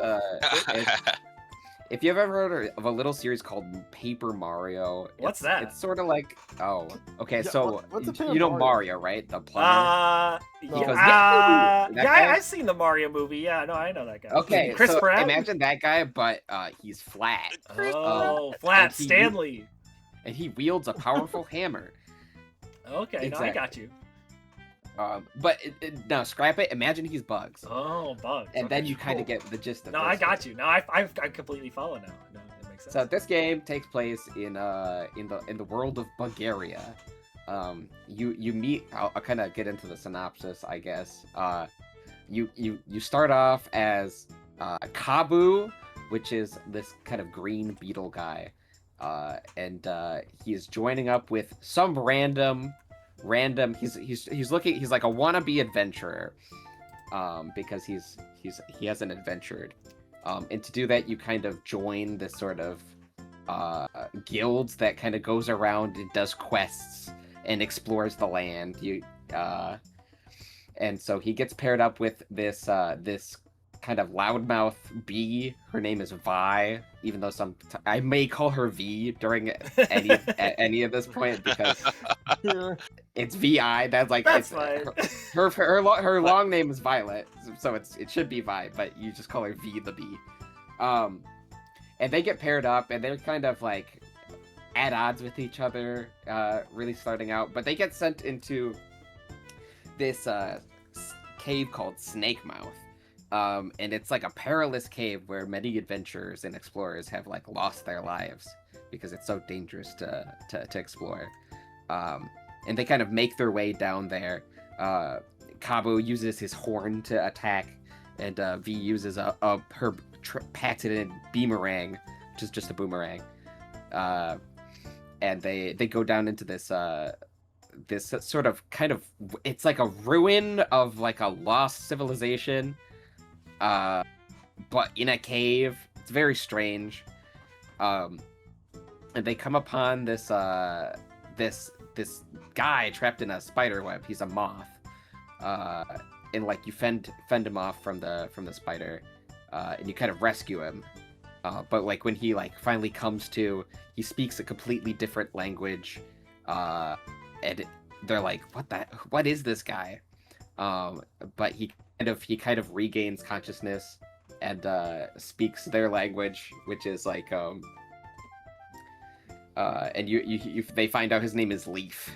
if you've ever heard of a little series called Paper Mario, What's it's- that? It's sort of like, oh, okay, Yeah, so what's a Paper you know Mario? Mario, right? The plumber. Yeah, He No. goes, "Yahoo!" That guy? I've seen the Mario movie. Yeah, no, I know that guy. Okay, Chris so Pratt. imagine that guy, but he's flat, Oh, and Flat he- Stanley. and he wields a powerful hammer. Okay, no, I got you. But no, scrap it. Imagine he's Bugs, Oh, Bugs. and then okay, you kind cool. of get the gist of No, this. I got you. No, I completely follow now. No, it makes sense. So this game takes place in the world of Bulgaria. You meet. I'll kind of get into the synopsis, I guess. You start off as Kabu, which is this kind of green beetle guy, and he is joining up with some random. He's like a wannabe adventurer, because he hasn't adventured. And to do that, you kind of join this sort of guild that kind of goes around and does quests and explores the land. And so he gets paired up with this kind of loudmouth bee. Her name is Vi, even though I may call her V during any of this point because it's Vi. That's like That's it's, fine. her long name is Violet, so it should be Vi, but you just call her V the bee. And they get paired up, and they're kind of like at odds with each other, really starting out. But they get sent into this cave called Snake Mouth. And it's like a perilous cave where many adventurers and explorers have like lost their lives because it's so dangerous to explore. And they kind of make their way down there. Kabu uses his horn to attack, and V uses her patented boomerang, which is just a boomerang. And they go down into this this sort of kind of, it's like a ruin of like a lost civilization, but in a cave. It's very strange. And they come upon this guy trapped in a spider web. He's a moth, and like you fend him off from the spider, and you kind of rescue him. But like when he like finally comes to, he speaks a completely different language, and they're like, what is this guy? But he kind of regains consciousness and speaks their language, which is like and they find out his name is Leaf.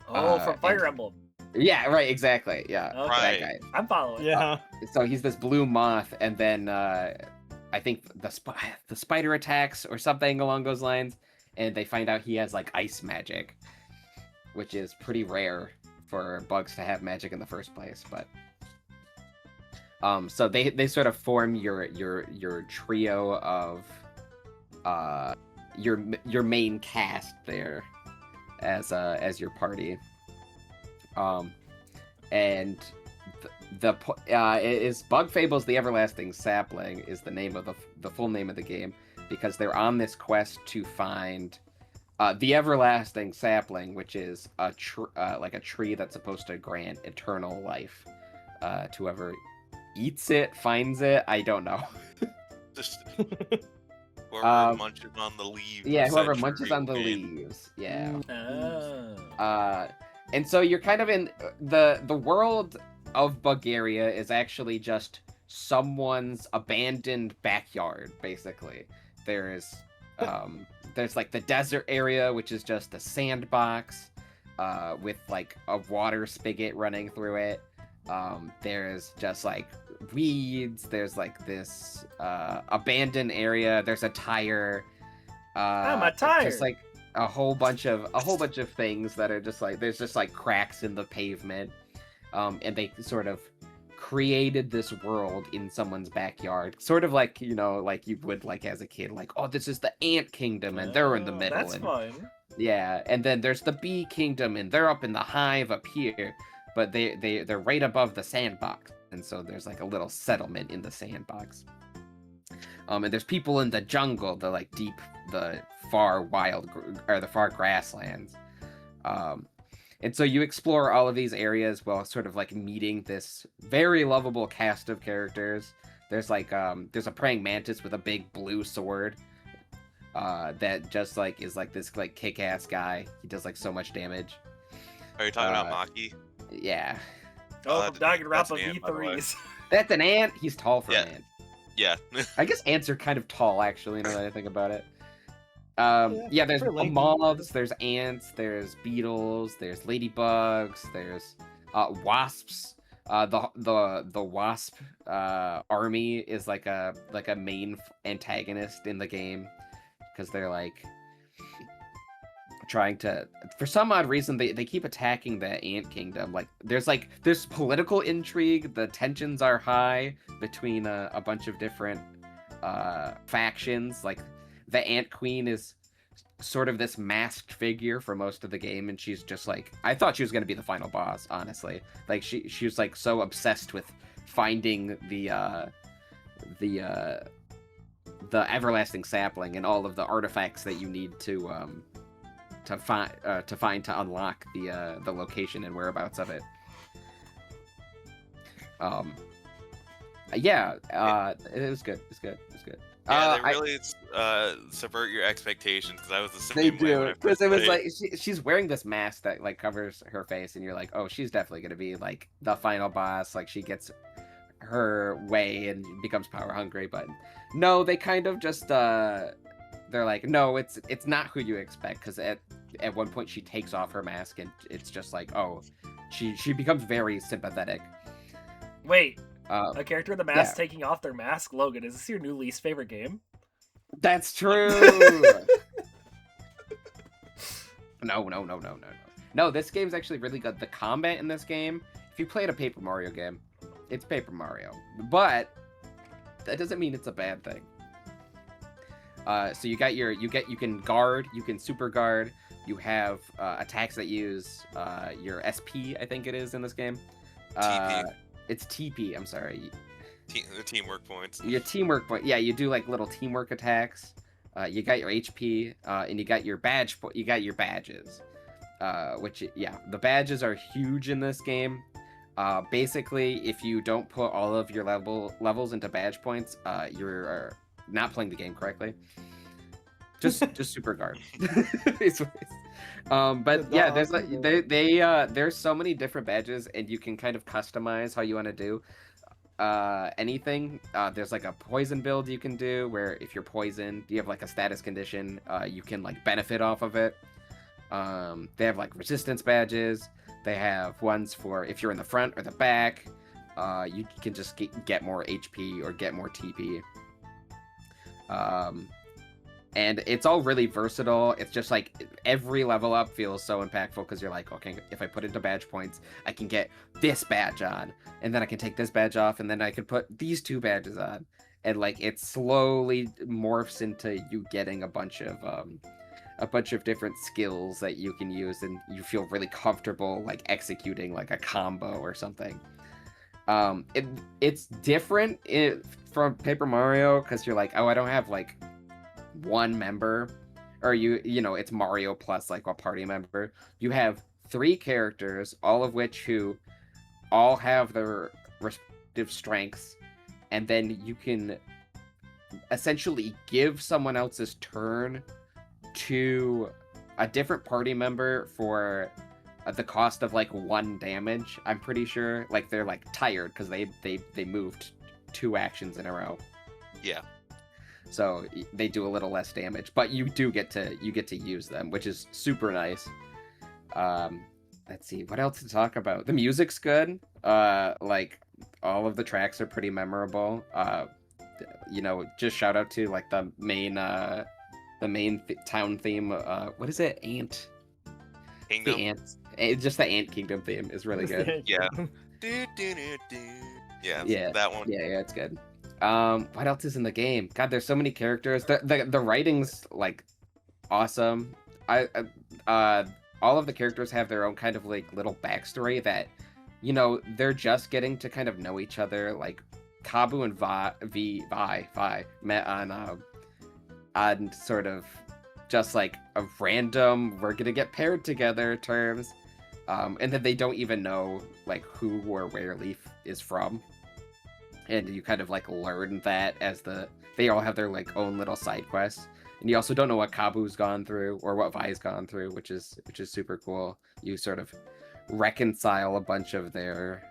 Oh, from Fire Emblem. Yeah, right, exactly. Yeah, Okay. Right. that guy. I'm following. Yeah. So he's this blue moth, and then I think the spider attacks or something along those lines, and they find out he has like ice magic, which is pretty rare for bugs to have magic in the first place. But so they sort of form your trio of your main cast there as your party. And is Bug Fables: The Everlasting Sapling is the name of the full name of the game, because they're on this quest to find the Everlasting Sapling, which is like a tree that's supposed to grant eternal life to whoever eats it, finds it. I don't know. Just whoever munches on the leaves. Yeah, whoever essentially, munches on the I mean, leaves. Yeah. Oh. And so you're kind of in the world of Bulgaria is actually just someone's abandoned backyard, basically. There's like the desert area, which is just a sandbox with like a water spigot running through it. There's just like weeds. There's like this abandoned area. There's a tire. I'm a tire. Just like a whole bunch of things that are just like, there's just like cracks in the pavement. And they sort of created this world in someone's backyard, sort of like, like you would like as a kid, like, oh, this is the ant kingdom and they're in the middle. That's and, fun. Yeah, and then there's the bee kingdom and they're up in the hive up here, but they're right above the sandbox, and so there's like a little settlement in the sandbox. And there's people in the jungle, the far grasslands. And so you explore all of these areas while sort of like meeting this very lovable cast of characters. There's like there's a praying mantis with a big blue sword. That just like is like this like kick-ass guy. He does like so much damage. Are you talking about Maki? Yeah. Oh, that's- from Danganronpa that's an ant, by the way. V3s. That's an ant. He's tall for Yeah. an ant. Yeah. I guess ants are kind of tall, actually, now that I think about it. Yeah, There's they're lanky. moths, there's ants, there's beetles, there's ladybugs, there's wasps. The wasp army is like a main antagonist in the game because they're like trying to, for some odd reason, they keep attacking the ant kingdom. Like there's political intrigue, the tensions are high between a bunch of different factions. Like the ant queen is sort of this masked figure for most of the game, and she's just like, I thought she was going to be the final boss, honestly. Like she was like so obsessed with finding the everlasting sapling and all of the artifacts that you need to find to unlock the location and whereabouts of it. It was good. It's good. Yeah, they really subvert your expectations, because I was the They same way when do, I because first it was played. like she's wearing this mask that like covers her face, and you're like, oh, she's definitely gonna be like the final boss. Like she gets her way and becomes power hungry, but no, they kind of just they're like, no, it's not who you expect, because at one point she takes off her mask and it's just like, oh, she becomes very sympathetic. Wait, a character in the mask yeah. taking off their mask? Logan, is this your new least favorite game? That's true. No. No, this game's actually really good. The combat in this game, if you played a Paper Mario game, it's Paper Mario. But that doesn't mean it's a bad thing. So you can guard, you can super guard, you have attacks that use your SP, I think it is in this game. TP. It's TP, I'm sorry. The teamwork points. Your teamwork point, yeah, you do like little teamwork attacks. You got your HP, and you got your badges. Which, yeah, the badges are huge in this game. Basically, if you don't put all of your levels into badge points, you're not playing the game correctly. Just super guard. But yeah, there's like there's so many different badges, and you can kind of customize how you want to do anything. There's like a poison build you can do, where if you're poisoned, you have like a status condition, you can like benefit off of it. They have like resistance badges. They have ones for if you're in the front or the back. You can just get more HP or get more TP. And it's all really versatile. It's just like every level up feels so impactful, because you're like, okay, if I put into badge points, I can get this badge on, and then I can take this badge off, and then I can put these two badges on, and like it slowly morphs into you getting a bunch of different skills that you can use, and you feel really comfortable like executing like a combo or something. It's different from Paper Mario, because you're like, oh, I don't have like one member, or you know, it's Mario plus like a party member. You have 3 characters, all of which who all have their respective strengths, and then you can essentially give someone else's turn to a different party member for the cost of like 1 damage. I'm pretty sure, like they're like tired because they moved 2 actions in a row. Yeah. So they do a little less damage, but you get to use them, which is super nice. Let's see, what else to talk about? The music's good. Like all of the tracks are pretty memorable. You know, just shout out to like the main town theme. What is it? Ant. Kingdom. The ants. Just the Ant Kingdom theme is really good. Yeah. Yeah, that one. Yeah, it's good. What else is in the game? God, there's so many characters. The writing's like awesome. All of the characters have their own kind of like little backstory that, you know, they're just getting to kind of know each other. Like Kabu and Vi met on sort of just like a random we're gonna get paired together terms, and then they don't even know like who or where Leaf is from. and you kind of like learn that as they all have their like own little side quests, and you also don't know what Kabu's gone through or what Vi's gone through, which is super cool. You sort of reconcile a bunch of their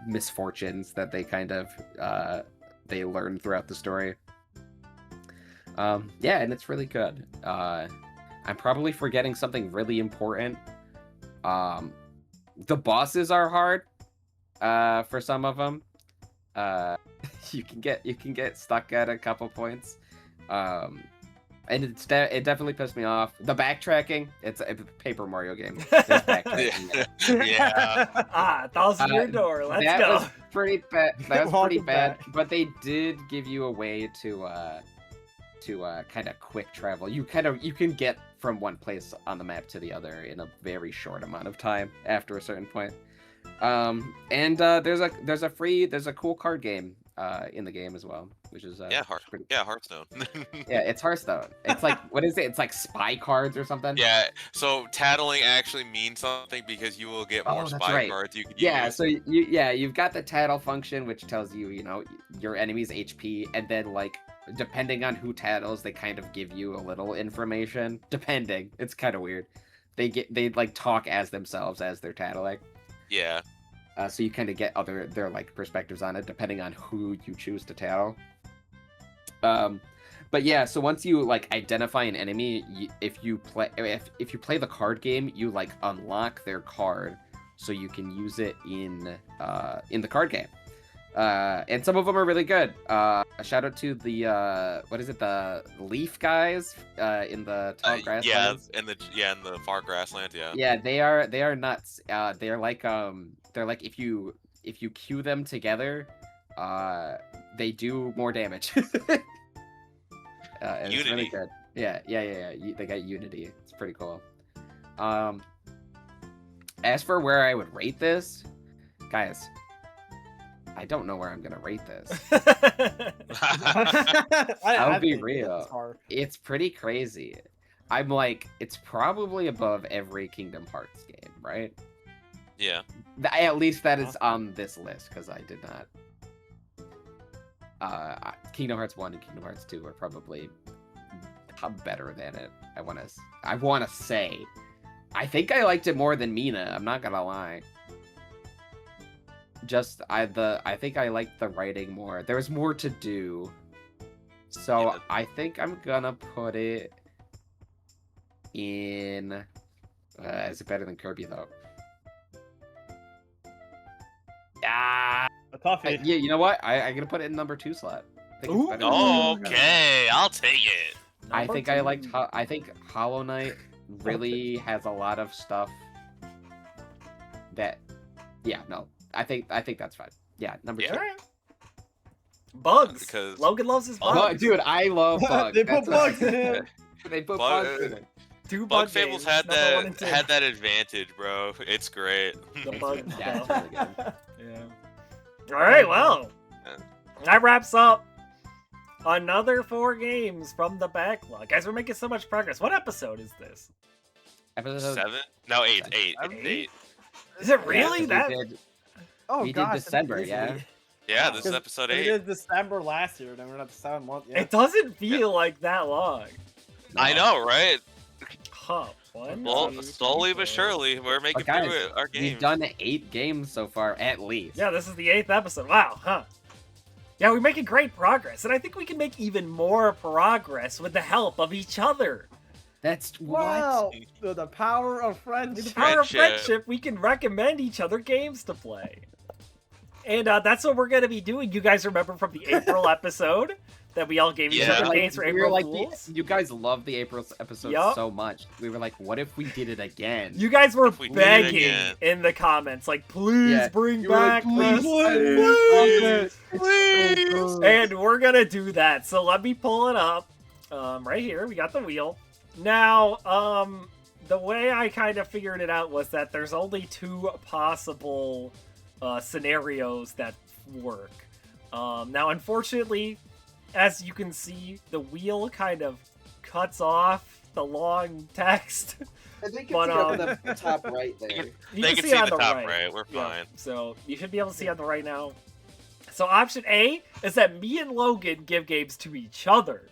misfortunes that they kind of they learn throughout the story. Yeah, and it's really good. I'm probably forgetting something really important. The bosses are hard for some of them. You can get stuck at a couple points. And it definitely pissed me off. The backtracking, it's a Paper Mario game. There's backtracking. Yeah. 1,000-year door. Let's that go. was pretty bad. That was pretty Welcome bad. back. But they did give you a way to kind of quick travel. You can get from one place on the map to the other in a very short amount of time after a certain point. And there's a cool card game in the game as well, which is pretty... Hearthstone. Yeah, it's Hearthstone. It's like, what is it? It's like spy cards or something. Yeah, so tattling actually means something because you will get more spy cards you can use. So you've got the tattle function, which tells you, your enemy's HP, and then like depending on who tattles, they kind of give you a little information. Depending, it's kind of weird. They like talk as themselves as they're tattling. Yeah. So you kind of get their like perspectives on it depending on who you choose to tattle. But yeah, so once you like identify an enemy, if you play the card game, you like unlock their card, so you can use it in the card game. And some of them are really good. A shout out to the the leaf guys in the tall grasslands. In the far grasslands. Yeah. Yeah, they are nuts. They're like if you queue them together, they do more damage. And it's really good. Yeah. They got Unity. It's pretty cool. As for where I would rate this, guys, I don't know where I'm gonna rate this. I'll be real. It's pretty crazy. I'm like, it's probably above every Kingdom Hearts game, right? Yeah. At least that is on this list, because I did not. Kingdom Hearts 1 and Kingdom Hearts 2 are probably better than it. I wanna say. I think I liked it more than Mina, I'm not gonna lie. I think I liked the writing more. There was more to do. So yeah. I think I'm gonna put it in... is it better than Kirby, though? A toughie. Yeah, you know what? I'm gonna put it in number 2 slot. I think it's better than Okay, I'll take it. I think Hollow Knight really has a lot of stuff that... Yeah, no. I think that's fine. Yeah, number 2. Right. Bugs. Because Logan loves his bugs. Dude, I love bugs. They put bugs in it. They put bugs in it. Bug Fables had that advantage, bro. It's great. The bug. Yeah, it's really good. Yeah. All right, well, that wraps up another 4 games from the backlog. Guys, we're making so much progress. What episode is this? Episode 7? No, 8. 8. Is it really that? We did December, yeah. Yeah, this is episode 8. We did December last year, then we're not the 7 month. Yeah. It doesn't feel like that long. No. I know, right? Huh. One, Well, two, slowly three, but surely, we're making guys, through our games. We've done 8 games so far, at least. Yeah, this is the 8th episode. Wow, huh? Yeah, we're making great progress, and I think we can make even more progress with the help of each other. That's wow. what? The power of friendship. With the power of friendship, we can recommend each other games to play. And that's what we're going to be doing. You guys remember from the April episode that we all gave each other games for April Fools? You guys love the April episode so much. We were like, what if we did it again? You guys were begging in the comments, like, please bring back this. Please. And we're going to do that. So let me pull it up. Right here, we got the wheel. Now, the way I kind of figured it out was that there's only 2 possible scenarios that work. Now, unfortunately, as you can see, the wheel kind of cuts off the long text. I think it's But, up in the top right there. You They can can see see it on the top right. right. We're Yeah, fine. so you should be able to see on the right now. So option A is that me and Logan give games to each other.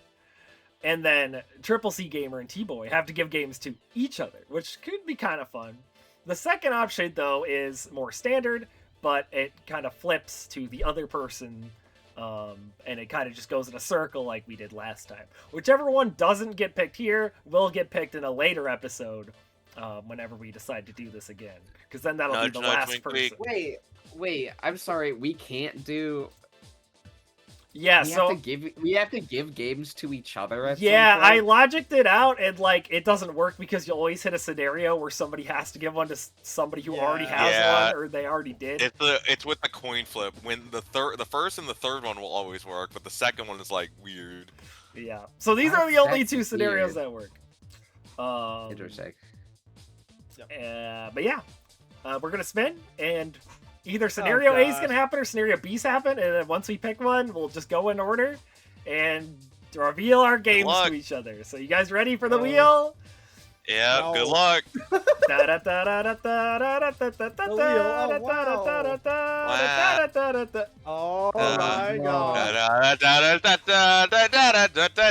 And then Triple C Gamer and T-Boy have to give games to each other, which could be kind of fun. The second option, though, is more standard, but it kind of flips to the other person, and it kind of just goes in a circle like we did last time. Whichever one doesn't get picked here will get picked in a later episode, whenever we decide to do this again. Because then that'll Nudge, be the nudge, last wink, person. wink. Wait, I'm sorry, we can't do. Yeah, we so... have to give games to each other at Yeah, some I point? logicked it out, and like it doesn't work because you always hit a scenario where somebody has to give one to somebody who already has Yeah. one, or they already did. It's with the coin flip. When the first and the third one will always work, but the second one is like weird. Yeah. So these are the only That's two scenarios weird. that work. Interesting. But yeah, we're gonna spin, and either scenario A is gosh. gonna happen or scenario B's happen, and then once we pick one, we'll just go in order and reveal our games luck. to each other. So you guys ready for the Oh. wheel? Yeah, No. good luck. Oh Uh, my no. god.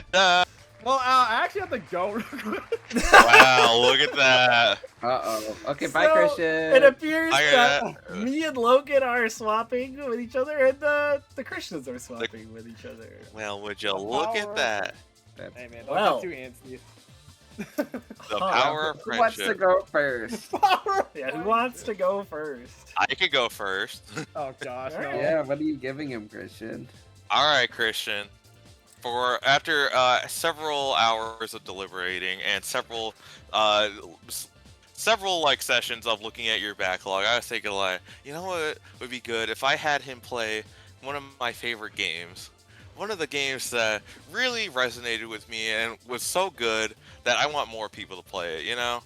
Wow, Well, I actually have to go. look at that. Uh-oh. Okay, bye, So, Christian. It appears I that got me and Logan are swapping with each other, and the Christians are swapping with each other. Well, would you look at that? Hey man, don't Well. get too antsy. The Huh. power of Who wants to friendship. go first? Yeah, who wants to go first? I could go first. Oh gosh, no. Alright. Yeah, what are you giving him, Christian? All right, Christian. After several hours of deliberating and several like sessions of looking at your backlog, I was thinking like, you know what would be good if I had him play one of my favorite games. One of the games that really resonated with me and was so good that I want more people to play it, you know?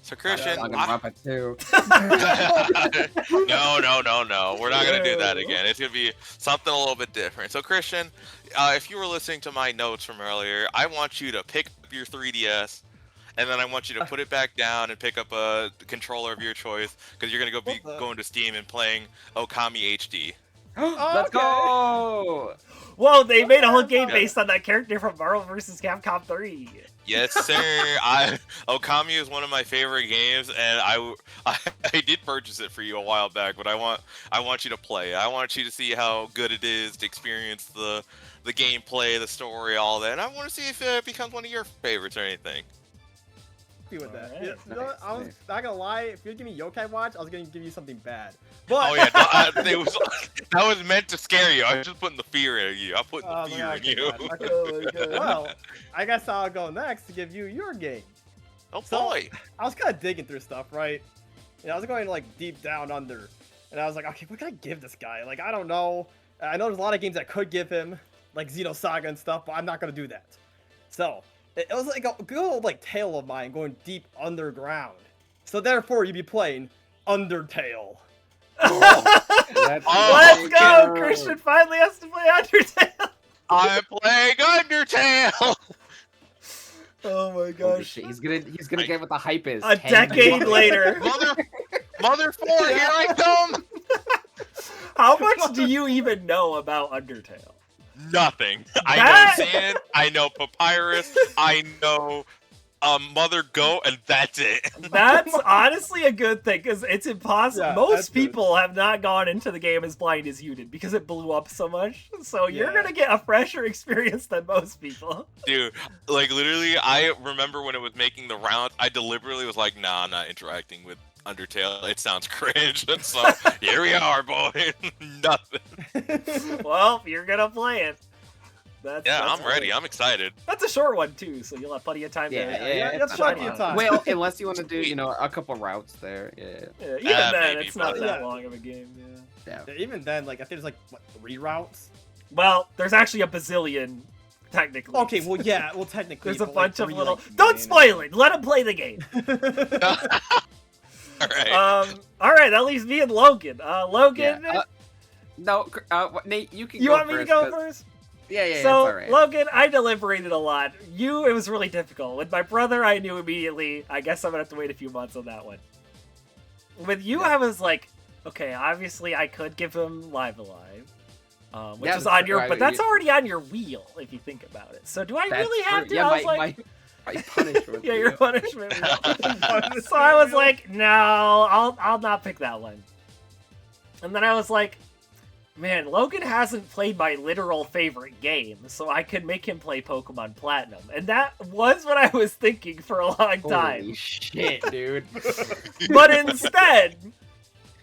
So Christian, Talking I- about it too. no. We're not gonna do that again. It's gonna be something a little bit different. So Christian, if you were listening to my notes from earlier, I want you to pick up your 3DS, and then I want you to put it back down and pick up a controller of your choice, because you're gonna be going to Steam and playing Okami HD. Let's Okay. go! Whoa, they made a whole game Yeah. based on that character from Marvel vs. Capcom 3. Yes, sir. Okami is one of my favorite games, and I did purchase it for you a while back. But I want you to play it. I want you to see how good it is to experience the gameplay, the story, all that. And I want to see if it becomes one of your favorites or anything. Happy with that. Alright. Yeah, you know what? I was Nice. not gonna lie. If you give me Yokai Watch, I was gonna give you something bad. But Oh yeah, that was meant to scare you. I was just putting the fear in you. I'm putting the fear in okay, you. God, okay. Oh my god. Well, I guess I'll go next to give you your game. Oh So- boy. I was kind of digging through stuff, right? I was going like deep down under, and I was like, okay, what can I give this guy? Like, I don't know. I know there's a lot of games I could give him, like Xenosaga and stuff, but I'm not gonna do that. So it was like a good old like tale of mine going deep underground. So therefore, you'd be playing Undertale. Let's Let's go! go! Christian finally has to play Undertale. I'm playing Undertale. Oh my Holy gosh. shit, he's gonna get what the hype is. A 10 decade years. later. Mother four, here I come. How much do you even know about Undertale? Nothing. I That- know Sand, I know Papyrus, I know Mother Goat, and that's it. That's honestly a good thing, because it's impossible. Yeah, that's Most good. people have not gone into the game as blind as you did, because it blew up so much. So you're Yeah. gonna get a fresher experience than most people. Dude, like literally, I remember when it was making the rounds, I deliberately was like, nah, I'm not interacting with Undertale. It sounds cringe. And so here we are, boy. Nothing. Well, you're gonna play it. Yeah, That's I'm ready. great. I'm excited. That's a short one too, so you'll have plenty of time Yeah, to. yeah, that's it's plenty not of long. time. Well, unless you want to do, a couple routes there. Yeah. Yeah, even then, maybe, it's not but- that Yeah. long of a game. Yeah. Yeah. Even then, like I think there's like what 3 routes. Well, there's actually a bazillion, technically. Okay, well yeah, well technically. There's a but, like, bunch of 3, little. like, Don't main- spoil it. Let him play the game. All right. All right. That leaves me and Logan. Logan, Yeah, no, Nate, you can you go want me to first, go 'cause- first? Yeah, it's So, all right. Logan, I deliberated a lot. It was really difficult. With my brother, I knew immediately. I guess I'm gonna have to wait a few months on that one. With you, I was like, okay, obviously I could give him Live Alive, which Yeah, is on your, right, but that's already on your wheel if you think about it. So do I That's really have true. to? Yeah, I was like, my punishment. yeah, your punishment. So I was like, no, I'll not pick that one. And then I was like, man, Logan hasn't played my literal favorite game, so I could make him play Pokemon Platinum. And that was what I was thinking for a long time. Holy shit, dude. But instead,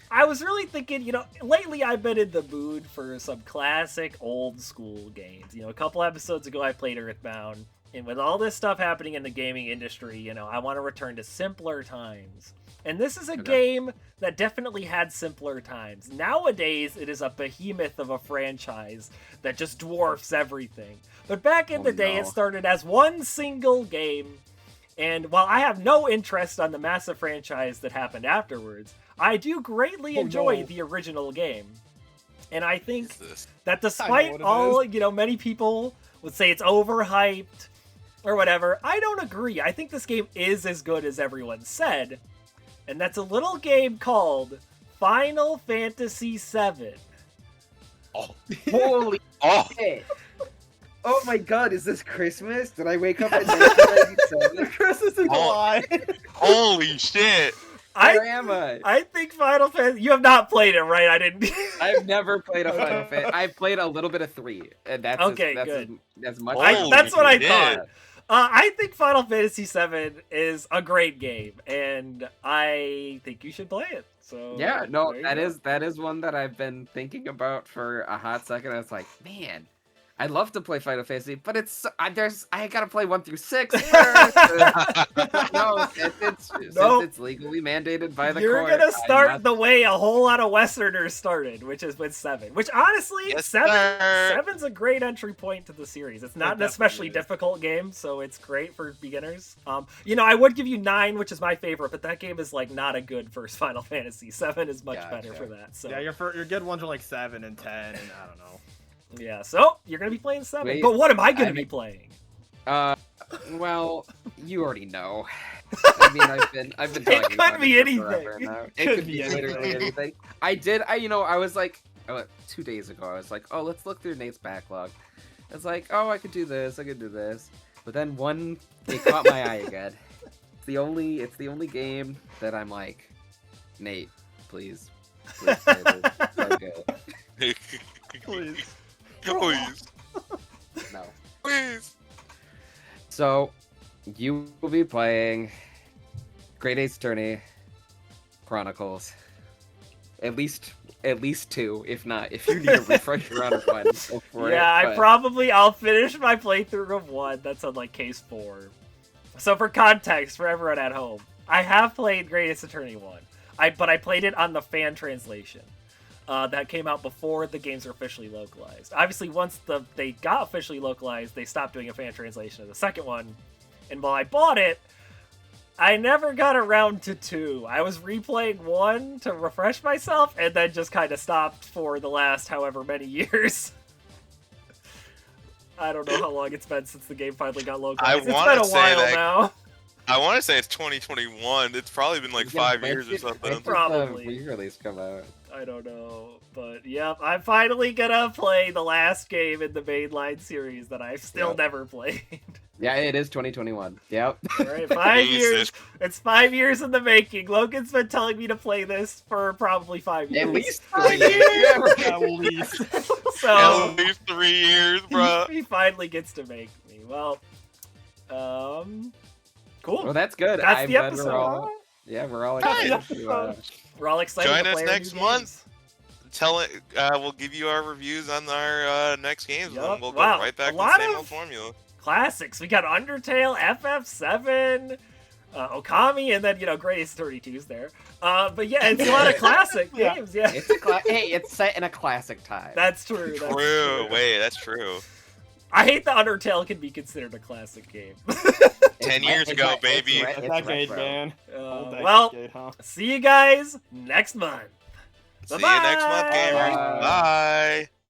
I was really thinking, lately I've been in the mood for some classic old school games. A couple episodes ago I played Earthbound, and with all this stuff happening in the gaming industry, I want to return to simpler times. And this is a game that definitely had simpler times. Nowadays, it is a behemoth of a franchise that just dwarfs everything. But back in the day, it started as one single game. And while I have no interest on the massive franchise that happened afterwards, I do greatly enjoy the original game. And I think that despite all, many people would say it's overhyped or whatever, I don't agree. I think this game is as good as everyone said. And that's a little game called Final Fantasy VII. Oh. Holy Oh. shit. Oh my god, is this Christmas? Did I wake up at 1997? Christmas in July. Holy shit! Where am I? I think Final Fantasy... You have not played it, right? I didn't... I've never played a Final Fantasy. I've played a little bit of 3. And that's good. As much That's what I shit. thought. I think Final Fantasy VII is a great game, and I think you should play it. So Yeah, no, there you go. that is one that I've been thinking about for a hot second. I was like, man, I'd love to play Final Fantasy, but I gotta play 1 through 6 first. No, it's legally mandated by the You're court. gonna start the way a whole lot of Westerners started, which is with 7. Which honestly, Yes, 7's a great entry point to the series. It's not an definitely especially is. difficult game, so it's great for beginners. I would give you 9, which is my favorite, but that game is like not a good first Final Fantasy. 7 is much better for that. So Yeah, your good ones are like 7 and 10, and I don't know. yeah, so you're gonna be playing 7. Wait, but what am I gonna be playing? Well, you already know. I mean, I've been talking It could about be it for forever anything. now. It could be literally anything. I was like, 2 days ago, I was like, oh, let's look through Nate's backlog. It's like, oh, I could do this, but then it caught my eye again. It's the only game that I'm like, Nate, please play this. It's so good. Please. Please. No. Please. So, you will be playing Great Ace Attorney Chronicles. At least 2, if not. If you need a refresher on 1, go for it. Yeah, but- I'll finish my playthrough of 1. That's on like case 4. So for context, for everyone at home, I have played Greatest Attorney 1. But I played it on the fan translation. That came out before the games were officially localized. Obviously, once they got officially localized, they stopped doing a fan translation of the second one. And while I bought it, I never got around to 2. I was replaying 1 to refresh myself, and then just kind of stopped for the last however many years. I don't know how long it's been since the game finally got localized. It's been a while now. I want to say it's 2021. It's probably been like 5 years or something. When did Probably. the re-release come out? I don't know. But yep, I'm finally gonna play the last game in the mainline series that I've still never played. Yeah, it is 2021. Yep. Alright, 5 Jesus. years. It's 5 years in the making. Logan's been telling me to play this for probably 5 years. At least 5 3 years! At least. So At least 3 years, bro. he finally gets to make me. Well, cool. Well, that's good. That's I'm the glad episode. we're all excited Nice. to, We're all excited Join to us play our next new month. games. We'll give you our reviews on our next games, Yup. and we'll go Wow, right back a to lot the same of- old formula. Classics. We got Undertale, FF7, Okami, and then, Greatest 32's there. But yeah, it's a lot of classic Yeah. games, yeah. hey, it's set in a classic time. That's true. That's True. true. Wait, that's true. I hate that Undertale can be considered a classic game. 10 years ago, baby. That decade, man. Old Well, decade, huh? see you guys next month. See you next month, Bye-bye. gamers. Bye.